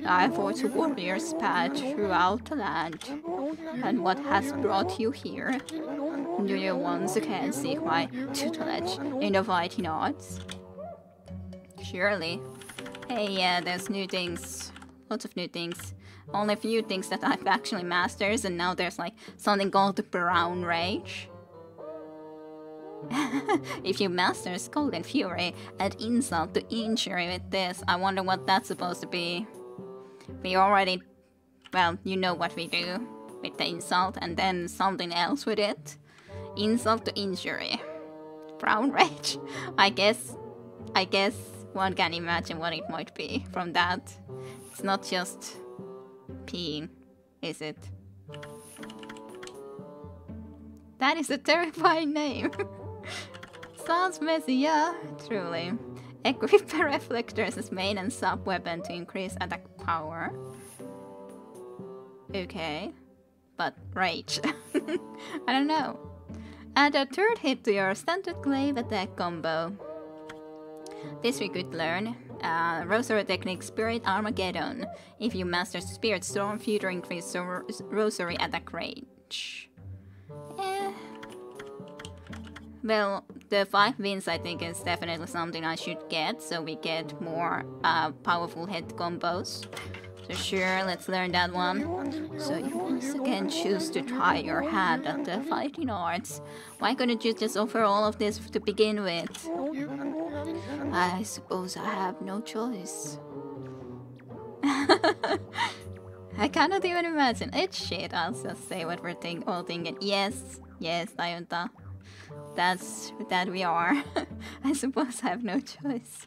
I fought warriors path throughout the land. And what has brought you here? Do you once again seek my tutelage in the fighting arts? Surely. Hey, yeah, there's new things. Lots of new things. Only a few things that I've actually mastered, and now there's like something called the Brown Rage. If you master Scold and Fury, add insult to injury with this. I wonder what that's supposed to be. We already... Well, you know what we do with the insult, and then something else with it. Insult to injury. Brown Rage. I guess one can imagine what it might be from that. It's not just peeing, is it? That is a terrifying name. Sounds messy, yeah, truly. Equip reflectors as main and sub weapon to increase attack power. Okay, but rage. I don't know. Add a third hit to your standard glaive attack combo. This we could learn. Rosary technique Spirit Armageddon. If you master Spirit Storm, future increase Rosary attack range. Well, the 5 wins I think is definitely something I should get, so we get more powerful hit combos. So sure, let's learn that one. So you once again choose to try your hand at the fighting arts. Why couldn't you just offer all of this to begin with? I suppose I have no choice. I cannot even imagine. It's shit, I'll just say what we're all thinking. Yes, Dayunta. That we are. I suppose I have no choice.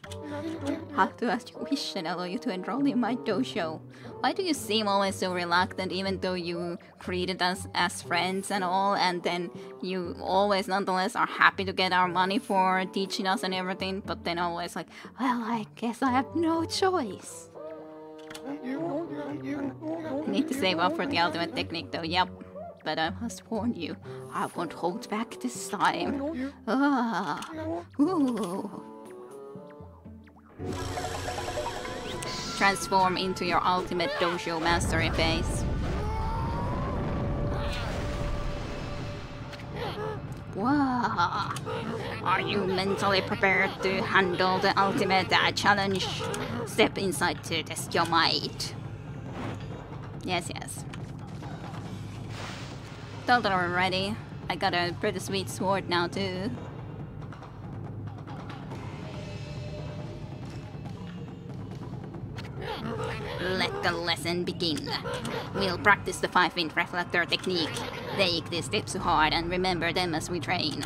Have to ask your wish and allow you to enroll in my dojo. Why do you seem always so reluctant, even though you greeted us as friends and all, and then you always nonetheless are happy to get our money for teaching us and everything, but then always like, well, I guess I have no choice. I need to save up for the ultimate technique though, yep. But I must warn you, I won't hold back this time. Ooh. Transform into your ultimate dojo mastery phase. Wow. Are you mentally prepared to handle the ultimate challenge? Step inside to test your might. Yes. Totally ready. I got a pretty sweet sword now too. Let the lesson begin. We'll practice the 5-wind reflector technique. Take these steps to heart and remember them as we train.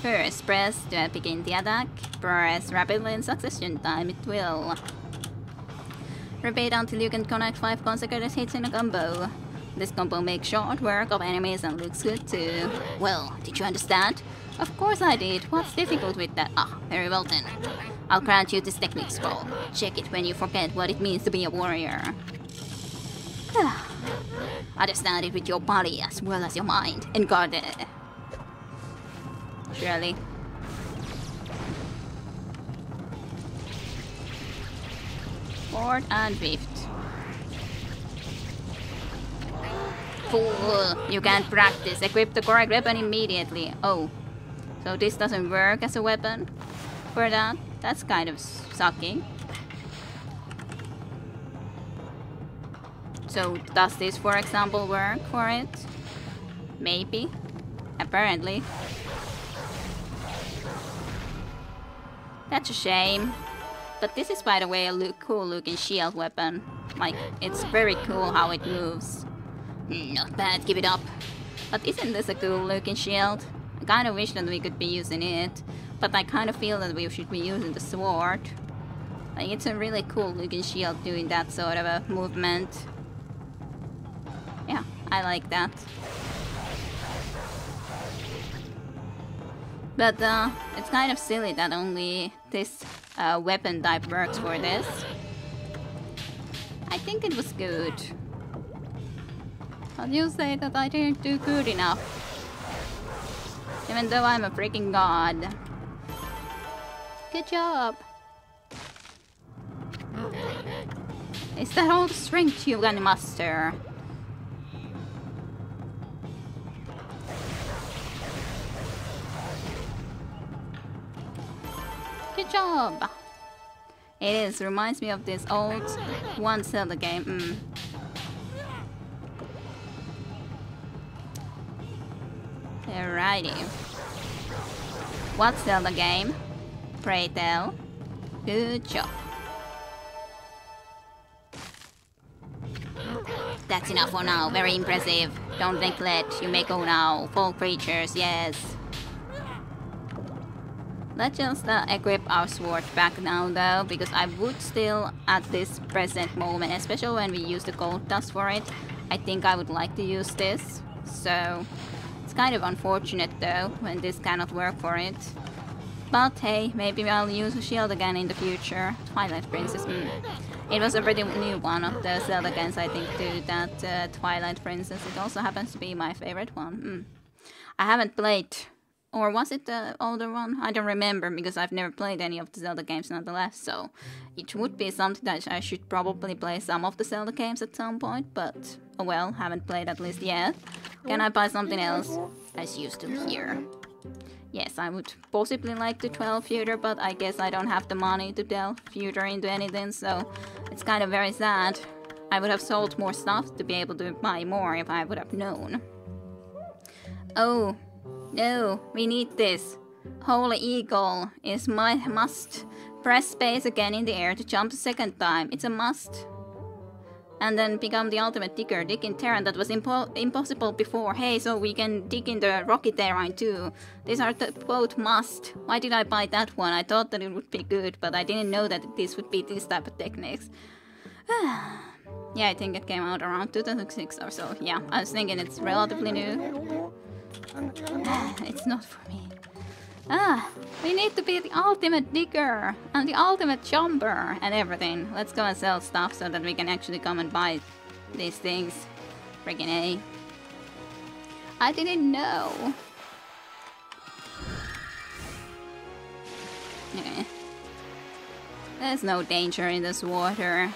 First, press to begin the attack. Press rapidly in succession time it will. Repeat until you can connect 5 consecutive hits in a combo. This combo makes short work of enemies and looks good too. Well, did you understand? Of course I did. What's difficult with that? Ah, very well then. I'll grant you this technique scroll. Check it when you forget what it means to be a warrior. Understand it with your body as well as your mind. And guard it. Surely. Fourth and fifth. Fool! You can't practice. Equip the correct weapon immediately. Oh. So this doesn't work as a weapon for that? That's kind of sucking. So does this, for example, work for it? Maybe. Apparently. That's a shame. But this is, by the way, a cool looking shield weapon. Like, it's very cool how it moves. Not bad, give it up. But isn't this a cool looking shield? I kind of wish that we could be using it. But I kind of feel that we should be using the sword. Like, it's a really cool looking shield doing that sort of a movement. Yeah, I like that. But it's kind of silly that only this weapon type works for this. I think it was good. But you say that I didn't do good enough. Even though I'm a freaking god. Good job. Is that all the strength you can muster? Good job! It is, reminds me of this old one Zelda game. Alrighty. What Zelda game? Pray tell. Good job. That's enough for now, very impressive. Don't neglect, you may go now. Fall creatures, yes. Let's just equip our sword back now though, because I would still, at this present moment, especially when we use the gold dust for it, I think I would like to use this. So, it's kind of unfortunate though, when this cannot work for it. But hey, maybe I'll use a shield again in the future. Twilight Princess, It was a pretty new one of the Zelda games, I think, too, that Twilight Princess. It also happens to be my favorite one. I haven't played... Or was it the older one? I don't remember, because I've never played any of the Zelda games nonetheless, so it would be something that I should probably play some of the Zelda games at some point, but oh well, haven't played at least yet. Can I buy something else? As used to here. Yes, I would possibly like to delve further, but I guess I don't have the money to delve further into anything, so it's kind of very sad. I would have sold more stuff to be able to buy more if I would have known. Oh. No, we need this. Holy Eagle is my must. Press space again in the air to jump a second time. It's a must. And then become the ultimate digger. Dig in terrain that was impossible before. Hey, so we can dig in the rocky terrain too. These are the quote must. Why did I buy that one? I thought that it would be good, but I didn't know that this would be this type of techniques. Yeah, I think it came out around 2006 or so. Yeah, I was thinking it's relatively new. It's not for me. We need to be the ultimate digger and the ultimate jumper and everything. Let's go and sell stuff so that we can actually come and buy these things. Freaking A. I didn't know. Okay. There's no danger in this water.